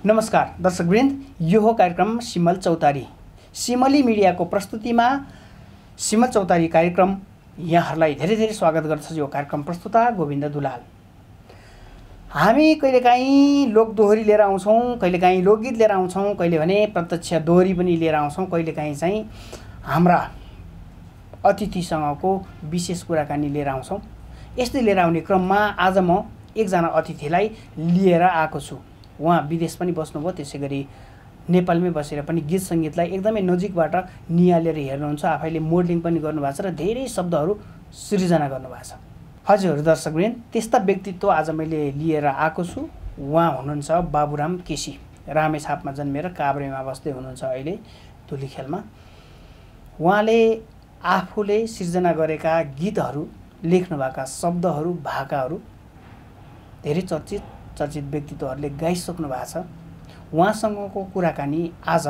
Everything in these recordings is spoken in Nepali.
नमस्कार दर्शकवृन्द, यो हो कार्यक्रम सिमल चौतारी। सिमली मिडियाको प्रस्तुतिमा सिमल चौतारी कार्यक्रम यहाँहरूलाई धेरै धेरै स्वागत गर्दछ। यो कार्यक्रम प्रस्तुता गोविन्द दुलाल। हामी कहिलेकाहीँ लोकदोहोरी लिएर आउँछौँ, कहिलेकाहीँ लोकगीत लिएर आउँछौँ, कहिले भने प्रत्यक्ष दोहोरी पनि लिएर आउँछौँ, कहिलेकाहीँ चाहिँ हाम्रा अतिथिसँगको विशेष कुराकानी लिएर आउँछौँ। यस्तै लिएर आउने क्रममा आज म एकजना अतिथिलाई लिएर आएको छु। उहाँ विदेश पनि बस्नुभयो, त्यसै गरी नेपालमै बसेर पनि गीत सङ्गीतलाई एकदमै नजिकबाट निहालेर हेर्नुहुन्छ। आफैले मोडलिङ पनि गर्नुभएको छ र धेरै शब्दहरू सृजना गर्नुभएको छ। हजुर दर्शकवृन्द, त्यस्ता व्यक्तित्व आज मैले लिएर आएको छु। उहाँ हुनुहुन्छ बाबुराम केसी। रामेछापमा जन्मेर काभ्रेमा बस्दै हुनुहुन्छ अहिले धुलीखेलमा। उहाँले आफूले सिर्जना गरेका गीतहरू, लेख्नुभएका शब्दहरू, भाकाहरू धेरै चर्चित व्यक्तित्वहरूले गाइसक्नु भएको छ। उहाँसँगको कुराकानी आज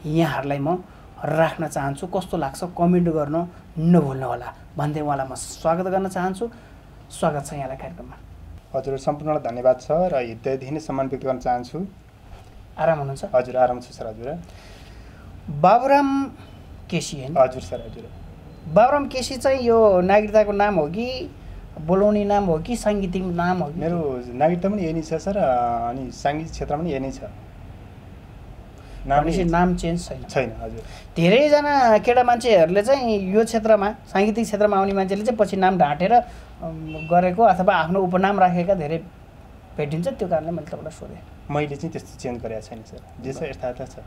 यहाँहरूलाई म राख्न चाहन्छु। कस्तो लाग्छ कमेन्ट गर्न नभुल्नुहोला भन्दै उहाँलाई म स्वागत गर्न चाहन्छु। स्वागत छ यहाँलाई कार्यक्रममा। हजुर, सम्पूर्णलाई धन्यवाद छ र हृदयदेखि नै सम्मान व्यक्त गर्न चाहन्छु। आराम हुनुहुन्छ? हजुर, आराम छु सर। हजुर, बाबुराम केसी हैन? हजुर सर। हजुर, बाबुराम केसी चाहिँ यो नागरिकताको नाम हो कि बोलाउने नाम हो कि साङ्गीतिक नाम हो? मेरो नागरिकता पनि यही नै छ सर, अनि साङ्गीतिक क्षेत्र पनि यही नै छ। नाम चेन्ज छैन। हजुर, धेरैजना केटा मान्छेहरूले चाहिँ यो क्षेत्रमा, साङ्गीतिक क्षेत्रमा आउने मान्छेले चाहिँ पछि नाम ढाँटेर गरेको अथवा आफ्नो उपनाम राखेका धेरै भेटिन्छ। त्यो कारणले मैले तपाईँलाई सोधेँ। मैले चाहिँ त्यस्तो चेन्ज गरेको छैन सर, जे छ यथार्थ छ।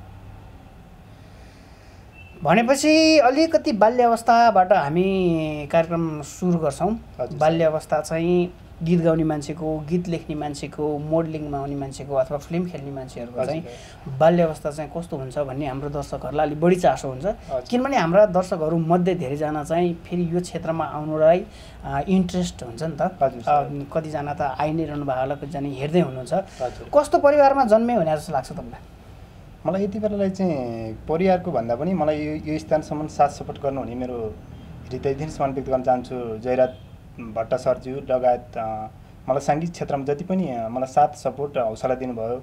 भनेपछि अलिकति बाल्यावस्थाबाट हामी कार्यक्रम सुरु गर्छौँ। बाल्यावस्था चाहिँ गीत गाउने मान्छेको, गीत लेख्ने मान्छेको, मोडलिङमा आउने मान्छेको अथवा फिल्म खेल्ने मान्छेहरूको चाहिँ बाल्यावस्था चाहिँ कस्तो हुन्छ भन्ने हाम्रो दर्शकहरूलाई अलिक बढी चासो हुन्छ। किनभने हाम्रा दर्शकहरू मध्ये धेरैजना चाहिँ फेरि यो क्षेत्रमा आउनुलाई इन्ट्रेस्ट हुन्छ नि त। कतिजना त आइ नै रहनु भएको होला, कतिजना हेर्दै हुनुहुन्छ। कस्तो परिवारमा जन्मे भने जस्तो लाग्छ तपाईँलाई? मलाई यति बेलालाई चाहिँ परिवारको भन्दा पनि मलाई यो स्थानसम्म साथ सपोर्ट गर्नुहुने मेरो हृदयदेखि सम्मान व्यक्त गर्न चाहन्छु जयराज भट्ट सरज्यू लगायत मलाई साङ्गीतिक क्षेत्रमा जति पनि मलाई साथ सपोर्ट हौसला दिनुभयो,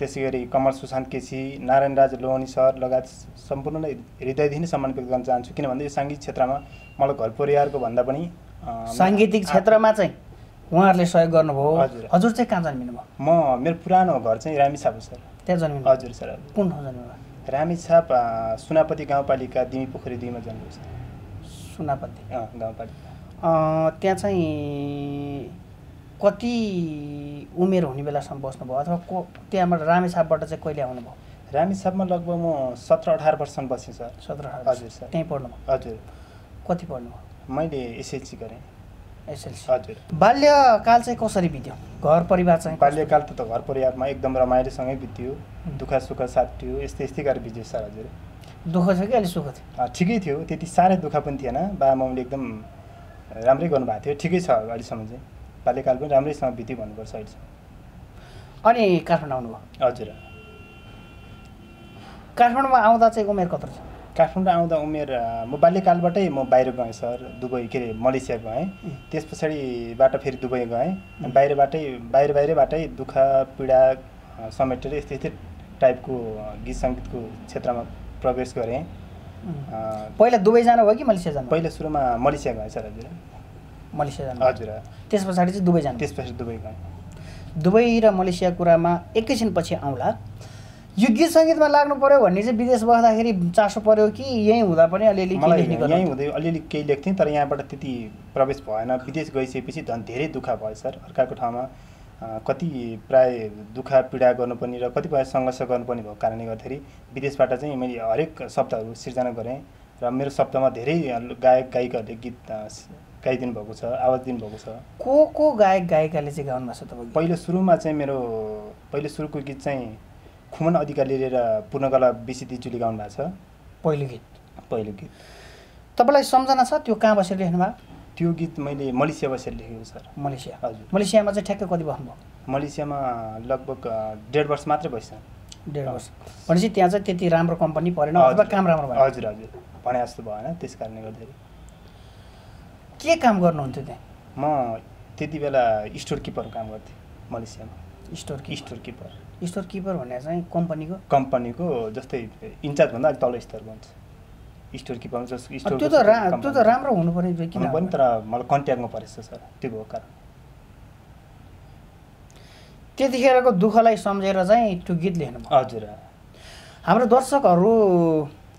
त्यसै गरी कमल सुशान्त केसी, नारायण राज लोहनी सर लगायत सम्पूर्णलाई हृदयदेखि सम्मान व्यक्त गर्न चाहन्छु। किनभने यो साङ्गीतिक क्षेत्रमा मलाई घर परिवारको भन्दा पनि साङ्गीतिक क्षेत्रमा चाहिँ उहाँहरूले सहयोग गर्नुभयो। हजुर चाहिँ कहाँ जन्मिनुभयो? मेरो पुरानो घर चाहिँ रामेछाप हो सर। त्यहाँ जन्मिनु? हजुर सर। कुन ठाउँ जन्मिनुभयो? रामेछाप सुनापति गाउँपालिका दिमी पोखरी 2 मा जन्मेको छ। सुनापति गाउँपालिका। त्यहाँ चाहिँ कति उमेर हुने बेलासम्म बस्नुभयो अथवा त्यहाँबाट रामेछापबाट चाहिँ कहिले आउनुभयो? रामेछापमा लगभग म 17-18 वर्षसम्म बसेँ सर। 17-18? हजुर सर। त्यहीँ पढ्नुभयो? हजुर। कति पढ्नुभयो? मैले एसएलसी गरेँ। एसएलसी? हजुर। बाल्यकाल चाहिँ कसरी बित्यो? घर परिवार चाहिँ? बाल्यकाल त घर परिवारमा एकदम रमाइलोसँगै बित्यो, दुःख सुख साथ थियो, यस्तै गरेर बित्यो सर। हजुर। दुःख थियो कि अलिक सुख थियो? ठिकै थियो, त्यति साह्रै दुःख पनि थिएन। बाबामामले एकदम राम्रै गर्नुभएको थियो, ठिकै छ अहिलेसम्म चाहिँ। बाल्यकाल पनि राम्रैसँग बित्यो भन्नुपर्छ अहिलेसम्म। अनि काठमाडौँ आउनुभयो? हजुर। काठमाडौँमा आउँदा चाहिँ उमेर कत्रो छ? काठमाडौँ आउँदा उमेर म बाल्यकालबाटै म बाहिर गएँ सर, दुबई के अरे मलेसिया गएँ। त्यस पछाडिबाट फेरि दुबई गएँ। बाहिरबाटै दुःख पीडा समेटेर यस्तै टाइपको गीत सङ्गीतको क्षेत्रमा प्रवेश गरेँ। पहिला दुबई जानु भयो कि मलेसिया जानु? पहिला सुरुमा मलेसिया गएँ सर। हजुर। मलेसिया जानु? हजुर। त्यस पछाडि चाहिँ दुबई जानु? त्यसपछि दुबई गएँ। दुबई र मलेसिया कुरामा एकैछिन पछि आउँला। यो गीत सङ्गीतमा लाग्नु पर्यो भन्ने चाहिँ विदेश बस्दाखेरि चासो पर्यो कि यहीँ हुँदा पनि अलिअलि यहीँ हुँदै अलिअलि केही लेख्थेँ, तर यहाँबाट त्यति प्रवेश भएन। विदेश गइसकेपछि झन् धेरै दुःख भयो सर। अर्काको ठाउँमा कति प्राय दुःख पीडा गर्नुपर्ने र कतिपय सङ्घर्ष गर्नुपर्ने भएको कारणले गर्दाखेरि विदेशबाट चाहिँ मैले हरेक शब्दहरू सिर्जना गरेँ र मेरो शब्दमा धेरै गायक गायिकाहरूले गीत गाइदिनु भएको छ, आवाज दिनुभएको छ। को गायक गायिकाले चाहिँ गाउनु भएको छ तपाईँको? पहिलो सुरुमा चाहिँ मेरो सुरुको गीत चाहिँ खुमन अधिकारीले र पूर्णकला विसितिजुले गाउनु भएको छ। पहिलो गीत तपाईँलाई सम्झना छ त्यो कहाँ बसेर लेख्नु भयो? त्यो गीत मैले मलेसिया बसेर लेखेको सर। मलेसिया? हजुर। मलेसियामा चाहिँ ठ्याक्कै कति बस्नुभयो? मलेसियामा लगभग 1.5 वर्ष मात्रै बसेँ। 1.5 वर्ष? भनेपछि त्यहाँ चाहिँ त्यति राम्रो कम्पनी परेन अथवा काम राम्रो भयो? हजुर हजुर, भने जस्तो भएन। त्यस कारणले गर्दाखेरि के काम गर्नुहुन्थ्यो त्यहाँ? म त्यति बेला स्टोर किपर काम गर्थेँ मलेसियामा। Store keeper? स्टोर किपर भन्ने चाहिँ कम्पनीको जस्तै इन्चार्जभन्दा अलिक तल स्तरको हुन्छ स्टोर किपर जस्तो स्टोर त्यो त राम्रो हुनु पर्यो किन पनि तर मलाई कन्ट्याक्टमा परेछ सर त्यो भएको कारण त्यतिखेरको दुःखलाई सम्झेर चाहिँ त्यो गीत लेख्नु हजुर हाम्रो दर्शकहरू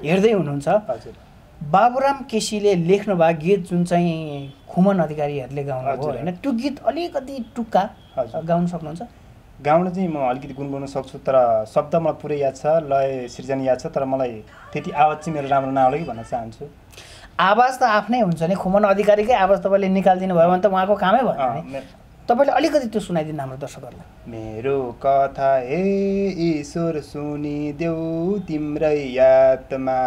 हेर्दै हुनुहुन्छ हजुर बाबुराम केसीले लेख्नु भएको गीत जुन चाहिँ खुमन अधिकारीहरूले गाउनु हो होइन त्यो गीत अलिकति टुक्का गाउन सक्नुहुन्छ गाउन चाहिँ म अलिकति गुनगुनाउन सक्छु तर शब्द मलाई पुरै याद छ लय सृजना याद छ तर मलाई त्यति आवाज चाहिँ मेरो राम्रो नआउला कि भन्न चाहन्छु आवाज त आफ्नै हुन्छ नि खुमन अधिकारीकै आवाज तपाईँले निकालिदिनु भयो भने त उहाँको कामै भयो नि तपाईँले अलिकति त्यो सुनाइदिनु हाम्रो दर्शकहरूलाई मेरो कथा हे ईश्वर सुनिदेऊ तिम्रै यादमा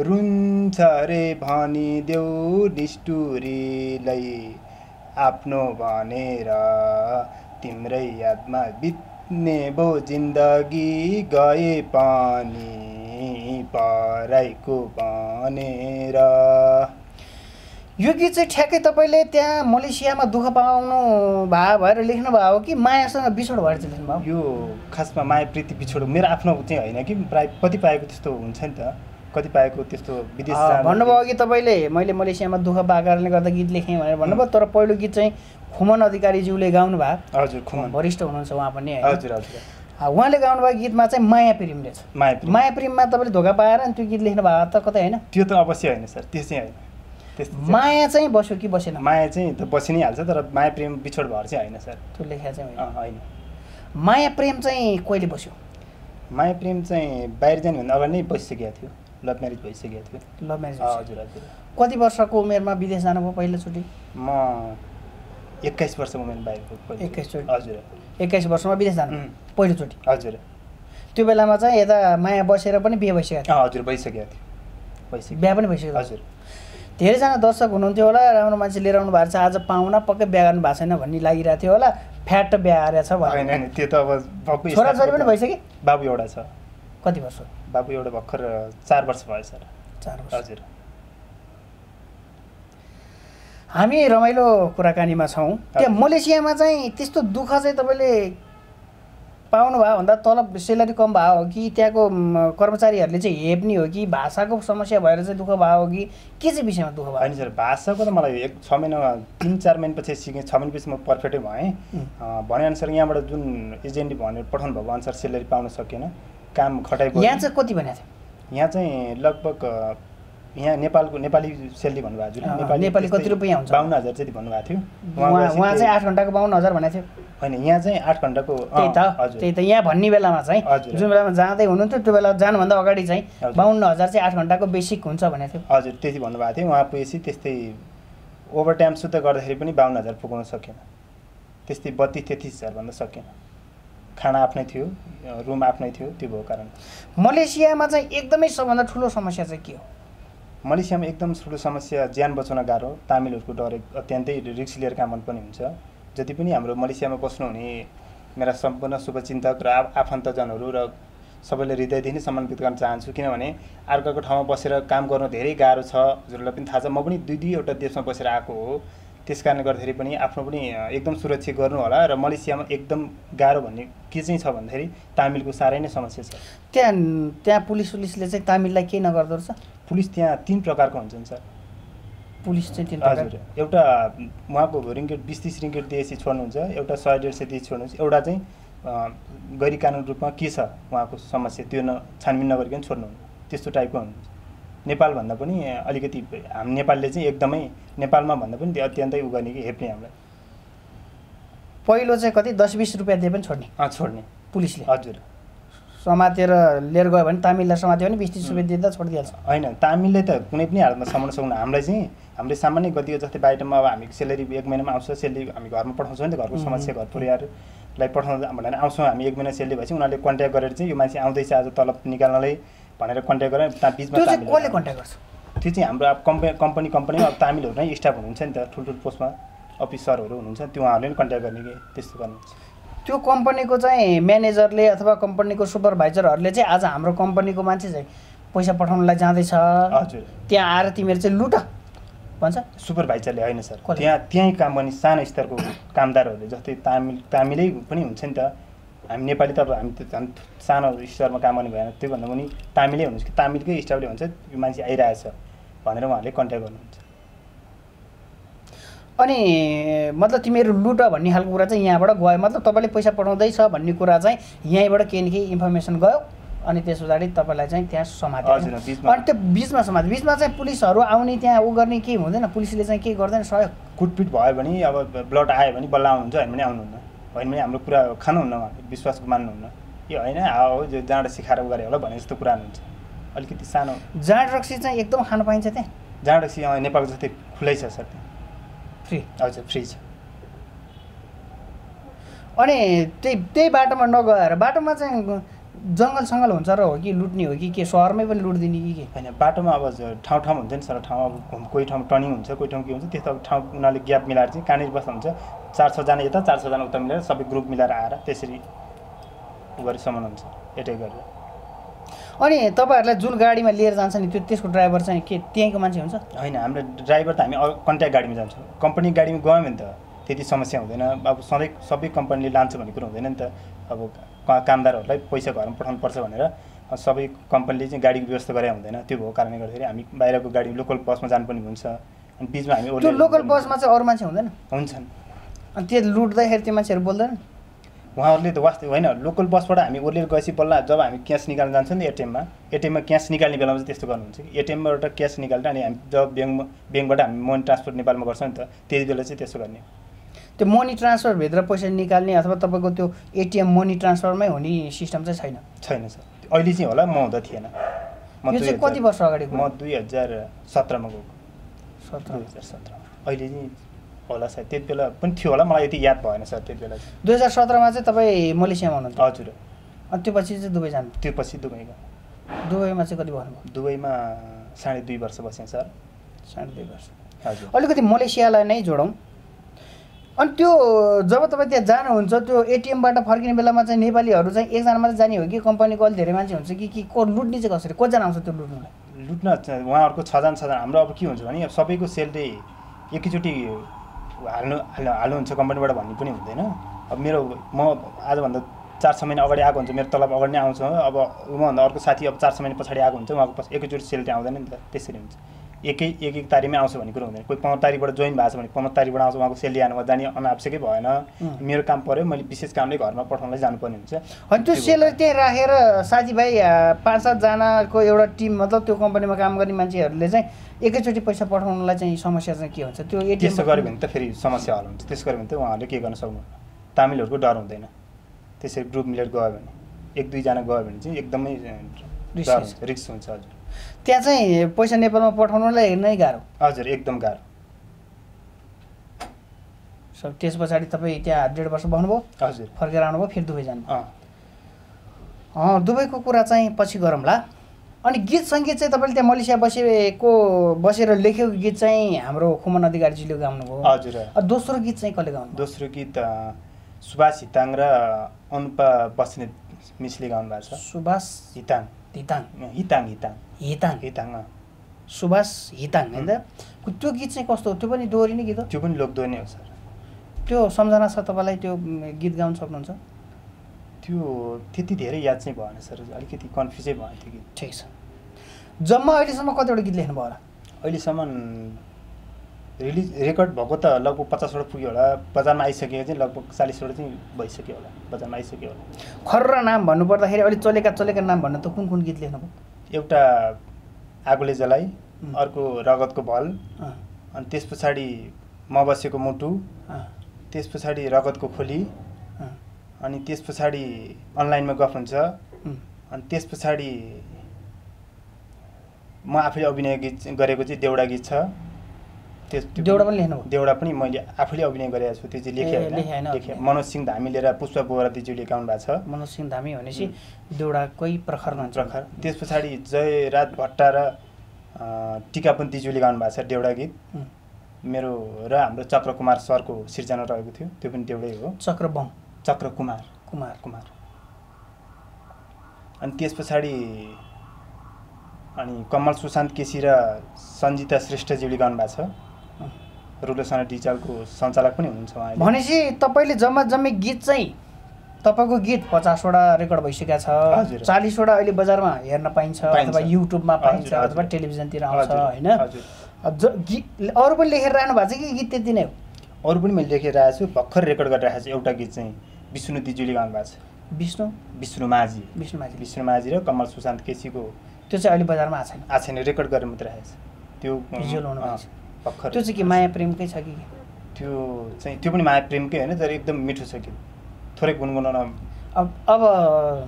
रुन्छ रे भनिदेऊ निष्ठुरीलाई आफ्नो भनेर तिम्रै यादमा बित्ने भो जिन्दगी गए पनि पराइको भनेर यो गीत चाहिँ ठ्याक्कै तपाईँले त्यहाँ मलेसियामा दुःख पाउनु भएर लेख्नु भयो कि मायासँग बिछोड भएर चाहिँ लेख्नु भयो यो खासमा माया प्रीति बिछोड मेरो आफ्नो चाहिँ होइन कि प्राय कतिपयको त्यस्तो हुन्छ नि त कतिपयको त्यस्तो विदेश भन्नुभयो कि तपाईँले मैले मलेसियामा दुःख पाएको कारणले गर्दा गीत लेखेँ भनेर भन्नुभयो तर पहिलो गीत चाहिँ खुमन अधिकारीज्यूले गाउनु भयो हजुर खुमन वरिष्ठ हुनुहुन्छ उहाँ पनि हजुर हजुर उहाँले गाउनुभएको गीतमा चाहिँ माया प्रेम रहेछ माया प्रेममा तपाईँले धोका पाएर अनि त्यो गीत लेख्नु भएको त कतै होइन त्यो त अवश्य होइन सर त्यो चाहिँ होइन माया चाहिँ बस्यो कि बसेन माया चाहिँ त बसि नै हाल्छ तर माया प्रेम बिछोड भएर चाहिँ होइन सर त्यो लेखा चाहिँ होइन माया प्रेम चाहिँ कहिले बस्यो माया प्रेम चाहिँ बाहिर जानुभन्दा अगाडि नै बसिसकेको थियो लभ म्यारेज भइसकेको थियो लभ म्यारेज हजुर हजुर कति वर्षको उमेरमा विदेश जानुभयो पहिलोचोटि म 21 वर्षको उमेरमा बाहिर 21 हजुर 21 वर्षमा विदेश जानु पहिलोचोटि हजुर त्यो बेलामा चाहिँ यता माया बसेर पनि बिहे भइसकेको थियो हजुर भइसकेको थियो बिहा पनि भइसक्यो हजुर धेरैजना दर्शक हुनुहुन्थ्यो होला राम्रो मान्छे लिएर आउनु भएको छ आज पाहुना पक्कै बिहा गर्नु भएको छैन भन्ने लागिरहेको थियो होला फ्याट बिहा आएर छ होइन त्यो त अब छोराछोरी पनि भइसक्यो बाबु एउटा छ कति वर्ष बाबु एउटा भर्खर 4 वर्ष भयो सर 4 वर्ष हजुर हामी रमाइलो कुराकानीमा छौँ त्यहाँ मलेसियामा चाहिँ त्यस्तो दुःख चाहिँ तपाईँले पाउनु भयो भन्दा तलब सेलरी कम भयो हो कि त्यहाँको कर्मचारीहरूले चाहिँ हेप्ने हो कि भाषाको समस्या भएर चाहिँ दुःख भयो हो कि के चाहिँ विषयमा दुःख भयो होइन सर भाषाको त मलाई 6 महिना 3-4 महिनापछि सिकेँ 6 महिनापछि म पर्फेक्टै भएँ भनेअनुसार यहाँबाट जुन एजेन्टले भनेर पठाउनु भएको अनुसार सेलरी पाउन सकेन काम खटाइ भयो यहाँ चाहिँ कति भनेको थियो यहाँ चाहिँ लगभग यहाँ नेपाली सेलरी भन्नुभएको थियो नेपाली कति रुपियाँ हुन्छ 52,000 जति भन्नुभएको थियो उहाँ चाहिँ 8 घन्टाको 52,000 भनेको थियो होइन यहाँ चाहिँ 8 घन्टाको त्यही त यहाँ भन्ने बेलामा चाहिँ जुन बेलामा जाँदै हुनुहुन्थ्यो त्यो बेला जानुभन्दा अगाडि चाहिँ 52,000 चाहिँ 8 घन्टाको बेसिक हुन्छ भनेको थियो हजुर त्यति भन्नुभएको थियो उहाँ पुगेपछि त्यस्तै ओभर टाइम सुत्दा गर्दाखेरि पनि 52,000 पुगाउन सकेन त्यस्तै 32-33,000 भन्दा सकेन खाना आफ्नै थियो रुम आफ्नै थियो त्यो भएको कारण मलेसियामा चाहिँ एकदमै सबभन्दा ठुलो समस्या चाहिँ के हो मलेसियामा एकदम ठुलो समस्या ज्यान बचाउन गाह्रो तामिलहरूको डर अत्यन्तै रिस्क लिएर काम पनि हुन्छ जति पनि हाम्रो मलेसियामा बस्नुहुने मेरा सम्पूर्ण शुभचिन्तक र आफन्तजनहरू र सबैले हृदयदेखि नै सम्मान व्यक्त गर्न चाहन्छु किनभने अर्काको ठाउँमा बसेर काम गर्न धेरै गाह्रो छ हजुरलाई पनि थाहा छ म पनि दुईवटा देशमा बसेर आएको हो त्यस कारणले गर्दाखेरि पनि आफ्नो पनि एकदम सुरक्षित गर्नु होला र मलेसियामा एकदम गाह्रो भन्ने के चाहिँ छ भन्दाखेरि तामिलको साह्रै नै समस्या छ त्यहाँ पुलिसले चाहिँ तामिललाई के नगर्दो रहेछ पुलिस त्यहाँ 3 प्रकारको हुन्छन् सर पुलिस चाहिँ 3 प्रकार हजुर एउटा उहाँको रिङ्गेट 20-30 रिङ्गेट दिएपछि छोड्नुहुन्छ एउटा 100-150 दिएपछि छोड्नुहुन्छ एउटा चाहिँ गैर कानुनी रूपमा के छ उहाँको समस्या त्यो छानबिन नगरिकन छोड्नुहुन्छ त्यस्तो टाइपको हुनुहुन्छ नेपालभन्दा पनि अलिकति हामी नेपालले चाहिँ एकदमै नेपालमा भन्दा पनि अत्यन्तै उगर्ने कि हेप्ने हामीलाई पहिलो चाहिँ कति 10-20 रुपियाँ दिए पनि छोड्ने पुलिसले हजुर समातेर लिएर गयो भने तामिललाई समात्यो भने 20-30 रुपियाँ दिँदा छोडिदिइहाल्छ होइन तामिलले त कुनै पनि हालतमा समाउन सक्दैन हामीलाई चाहिँ हामीले सामान्य गतिको जस्तै बाहिरमा अब हामी सेलेरी 1 महिनामा आउँछ सेलेरी हामी घरमा पठाउँछौँ नि त घरको समस्या घर परिवारलाई पठाउँदा भनेर आउँछौँ हामी 1 महिना सेलेरी भएपछि उनीहरूले कन्ट्याक्ट गरेर चाहिँ यो मान्छे आउँदैछ आज तलब निकाल्नलाई भनेर कन्ट्याक्ट गरेर बिचमा कसले कन्ट्याक्ट गर्छ त्यो चाहिँ हाम्रो अब कम्पनीमा अब तामिलहरू नै स्टाफ हुनुहुन्छ नि त ठुल्ठुलो पोस्टमा अफिसरहरू हुनुहुन्छ त्यो उहाँहरूले पनि कन्ट्याक्ट गर्ने कि त्यस्तो गर्नुहुन्छ त्यो कम्पनीको चाहिँ म्यानेजरले अथवा कम्पनीको सुपरभाइजरहरूले चाहिँ आज हाम्रो कम्पनीको मान्छे चाहिँ पैसा पठाउनलाई जाँदैछ हजुर त्यहाँ आएर तिमीहरू चाहिँ लुट भन्छ सुपरभाइजरले होइन सर त्यहीँ काम गर्ने सानो स्तरको कामदारहरूले जस्तै तामिलै पनि हुन्छ नि त हामी नेपाली त अब हामी त झन् सानो स्तरमा काम गर्ने भएन, त्योभन्दा पनि तामिलै हुनुहुन्छ कि तामिलकै स्टाफले भन्छ यो मान्छे आइरहेछ भनेर उहाँहरूले कन्ट्याक्ट गर्नुहुन्छ। अनि मतलब तिमीहरू लुट भन्ने खालको कुरा चाहिँ यहाँबाट गयो, मतलब तपाईँले पैसा पठाउँदैछ भन्ने कुरा चाहिँ यहीँबाट केही न केही इन्फर्मेसन गयो अनि त्यस पछाडि तपाईँलाई चाहिँ त्यहाँ समात्यो। अनि त्यो बिचमा समात्यो, बिचमा चाहिँ पुलिसहरू आउने त्यहाँ ऊ गर्ने केही हुँदैन, पुलिसले चाहिँ केही गर्दैन सहयोग? कुटपिट भयो भने अब ब्लड आयो भने बल्ल आउनुहुन्छ, होइन भने आउनुहुन्न, होइन भने हाम्रो कुरा खानुहुन्न, उहाँले विश्वास मान्नुहुन्न, यो होइन हो जो जाँड सिकाएर उ गरे होला भने जस्तो कुरा हुन्छ। अलिकति सानो जाँड रक्सी चाहिँ एकदम खानु पाइन्छ त्यहाँ? जाँड रक्सी नेपालको जस्तै खुलै छ सर, त्यहाँ फ्री? हजुर फ्री छ। अनि त्यही बाटोमा नगएर बाटोमा चाहिँ जङ्गल सङ्गल हुन्छ र हो कि लुट्ने हो कि के, सहरमै पनि लुट दिने कि के? होइन बाटोमा अब ठाउँ ठाउँ हुन्छ नि सर, ठाउँ अब कोही ठाउँ टर्निङ हुन्छ, कोही ठाउँ के हुन्छ, त्यस्तो अब ठाउँ उनीहरूले ग्याप मिलाएर चाहिँ कहाँनिर बस्दा हुन्छ 4-6 जना यता 4-6 जना उता मिलाएर सबै ग्रुप मिलाएर आएर त्यसरी उ गरेसम्म हुन्छ एटेक गरेर। अनि तपाईँहरूलाई जुन गाडीमा लिएर जान्छ नि त्यसको ड्राइभर चाहिँ के त्यहीँको मान्छे हुन्छ? होइन, हाम्रो ड्राइभर त हामी कन्ट्याक्ट गाडीमा जान्छौँ, कम्पनी गाडीमा गयौँ भने त त्यति समस्या हुँदैन। अब सधैँ सबै कम्पनीले लान्छ भन्ने कुरो हुँदैन नि त, अब कामदारहरूलाई पैसा घरमा पठाउनुपर्छ भनेर सबै कम्पनीले चाहिँ गाडीको व्यवस्था गरे हुँदैन, त्यो भएको कारणले गर्दाखेरि हामी बाहिरको गाडी लोकल बसमा जानुपर्ने हुन्छ। अनि बिचमा हामी त्यो लोकल बसमा चाहिँ अरू मान्छे हुँदैन? हुन्छन्। अनि त्यो लुट्दाखेरि त्यो मान्छेहरू बोल्दैन? उहाँहरूले त वास्तव होइन, लोकल बसबाट हामी ओर्लेर गएपछि बल्ल जब हामी क्यास निकाल्न जान्छौँ नि एटिएममा क्यास निकाल्ने बेलामा चाहिँ त्यस्तो गर्नुहुन्छ कि एटिएमबाट क्यास निकाल्दा अनि हामी जब ब्याङ्कबाट हामी मनी ट्रान्सफर नेपालमा गर्छौँ नि त त्यति बेला चाहिँ त्यसो गर्ने। त्यो मनी ट्रान्सफरभित्र पैसा निकाल्ने अथवा तपाईँको त्यो एटिएम मनी ट्रान्सफरमा हुने सिस्टम चाहिँ छैन? छैन सर, अहिले चाहिँ होला, म हुँदा थिएन। यो चाहिँ कति वर्ष अगाडि? म 2017मा गएको। 2017 अहिले चाहिँ होला सायद, त्यति बेला पनि थियो होला, मलाई यति याद भएन सर त्यति बेला। 2017मा चाहिँ तपाईँ मलेसियामा हुनुहुन्थ्यो? हजुर। अनि त्यो पछि चाहिँ दुबई जानु? त्यो पछि दुबई गयो। दुबईमा चाहिँ कति भन्नुभयो? दुबईमा 2.5 वर्ष बसेँ सर। 2.5 वर्ष। हजुर। अलिकति मलेसियालाई नै जोडौँ। अनि त्यो जब तपाईँ त्यहाँ जानुहुन्छ त्यो एटिएमबाट फर्किने बेलामा चाहिँ नेपालीहरू चाहिँ एकजना मात्रै जाने हो कि कम्पनीको अलि धेरै मान्छे हुन्छ कि को लुट्ने चाहिँ कसरी, कतिजना आउँछ त्यो लुट्नुलाई? लुट्न उहाँहरूको 6 जना। हाम्रो अब के हुन्छ भने सबैको सेलरी एकैचोटि हाल्नुहुन्छ कम्पनीबाट भन्ने पनि हुँदैन। अब म आजभन्दा 4-6 महिना अगाडि आएको हुन्छ, मेरो तलब अगाडि नै आउँछ। अब उहाँभन्दा अर्को साथी अब 4-6 महिना पछाडि आएको हुन्छ, उहाँको एकैचोटि सेलरी आउँदैन नि त, त्यसरी हुन्छ। एक तारिखमै आउँछ भन्ने कुरो हुँदैन। कोही 15 तारिखबाट जोइन भएको छ भने 15 तारिखबाट आउँछ, उहाँको सेलरी आउनुमा जाने अनावश्यकै भएन। मेरो काम पऱ्यो, मैले विशेष कामले घरमा पठाउनलाई जानुपर्ने हुन्छ। अनि त्यो सेलरी त्यहीँ राखेर साथीभाइ 5-7 जनाको एउटा टिम, मतलब त्यो कम्पनीमा काम गर्ने मान्छेहरूले चाहिँ एकैचोटि पैसा पठाउनलाई चाहिँ समस्या चाहिँ के हुन्छ? त्यो एटिएम त्यसो गऱ्यो भने त फेरि समस्या हल हुन्छ। त्यसो गऱ्यो भने त उहाँहरूले के गर्न सक्नुहुन्न। तामिलहरूको डर हुँदैन, त्यसरी ग्रुप मिलेर गयो भने 1-2 जना गयो भने चाहिँ एकदमै रिस्क हुन्छ। हजुर। त्यहाँ चाहिँ पैसा नेपालमा पठाउनलाई नै गाह्रो? हजुर, एकदम गाह्रो। सर त्यस पछाडि तपाईँ त्यहाँ 1.5 वर्ष बस्नुभयो? हजुर। फर्केर आउनुभयो, फेरि दुबई जानुभयो? दुबईको कुरा चाहिँ पछि गरौँला। अनि गीत सङ्गीत चाहिँ तपाईँले त्यहाँ मलेसिया बसेर लेखेको गीत चाहिँ हाम्रो खुमन अधिकारीजीले गाउनुभयो? हजुर। दोस्रो गीत चाहिँ कसले गाउनु? दोस्रो गीत सुभाष हिताङ र अनुपा बस्नेत मिसले गाउनु भएको छ। सुभाष हिताङ। सुभाष हिताङ होइन त? त्यो गीत चाहिँ कस्तो हो? त्यो पनि दोहोरी नै गीत हो? त्यो पनि लोकदोहोरी नै हो सर। त्यो सम्झना छ तपाईँलाई? त्यो गीत गाउन सक्नुहुन्छ? त्यो त्यति धेरै याद चाहिँ भएन सर, अलिकति कन्फ्युजै भयो त्यो गीत। ठिक छ। जम्मा अहिलेसम्म कतिवटा गीत लेख्नुभयो होला? अहिलेसम्म रेकर्ड भएको त लगभग 50वटा पुग्यो होला, बजारमा आइसकेको चाहिँ लगभग 40वटा चाहिँ भइसक्यो होला, बजारमा आइसक्यो होला। खर्र नाम भन्नुपर्दाखेरि अलिक चलेका नाम भन्नु त कुन गीत लेख्नुभयो? एउटा आगोले जलाई, अर्को रगतको भल, अनि त्यस पछाडि म बसेको मुटु, त्यस पछाडि रगतको खोली, अनि त्यस पछाडि अनलाइनमा गफ हुन्छ, अनि त्यस पछाडि म आफैले अभिनय गीत गरेको चाहिँ देउडा गीत छ। देउडा पनि लेख्नुभयो? देउडा पनि मैले आफैले अभिनय गरेको छु, त्यो चाहिँ लेखेँ। मनोज सिंह धामीले र पुष्पा बोरातीज्यूले गाउनु भएको छ। मनोज सिंह धामी भनेपछि देउडाकै प्रखर मान्छ। त्यस पछाडि जयराज भट्टा र टिकापन्तीज्यूले गाउनु भएको छ देउडा गीत। मेरो र हाम्रो चक्र कुमार सरको सिर्जना रहेको थियो, त्यो पनि देउडै हो। चक्र कुमार। अनि त्यस पछाडि कमल सुशान्त केसी र सञ्जिता श्रेष्ठज्यूले गाउनु भएको छ। रुलसना डिजिटलको सञ्चालक पनि हुनुहुन्छ उहाँ। भनेपछि तपाईँले जम्मै गीत चाहिँ तपाईँको गीत 50वटा रेकर्ड भइसकेका छ, 40वटा अहिले बजारमा हेर्न पाइन्छ अथवा युट्युबमा पाइन्छ अथवा टेलिभिजनतिर आउँछ होइन। अरू पनि लेखेर राख्नु भएको छ कि गीत त्यति नै हो? अरू पनि मैले लेखेर आएको छु, भर्खर रेकर्ड गरिरहेको छु। एउटा गीत चाहिँ विष्णु दिजुले गाउनु भएको छ, विष्णु माझी र कमल सुशान्त केसीको। त्यो चाहिँ अहिले बजारमा आएको छैन, रेकर्ड गरेर मात्रै आएको छ। त्यो भिजुअल हुनु भएको छ भर्खर। त्यो चाहिँ के माया प्रेमकै छ कि? त्यो पनि माया प्रेमकै होइन, तर एकदम मिठो छ गीत, थोरै गुनगुनाउन। अब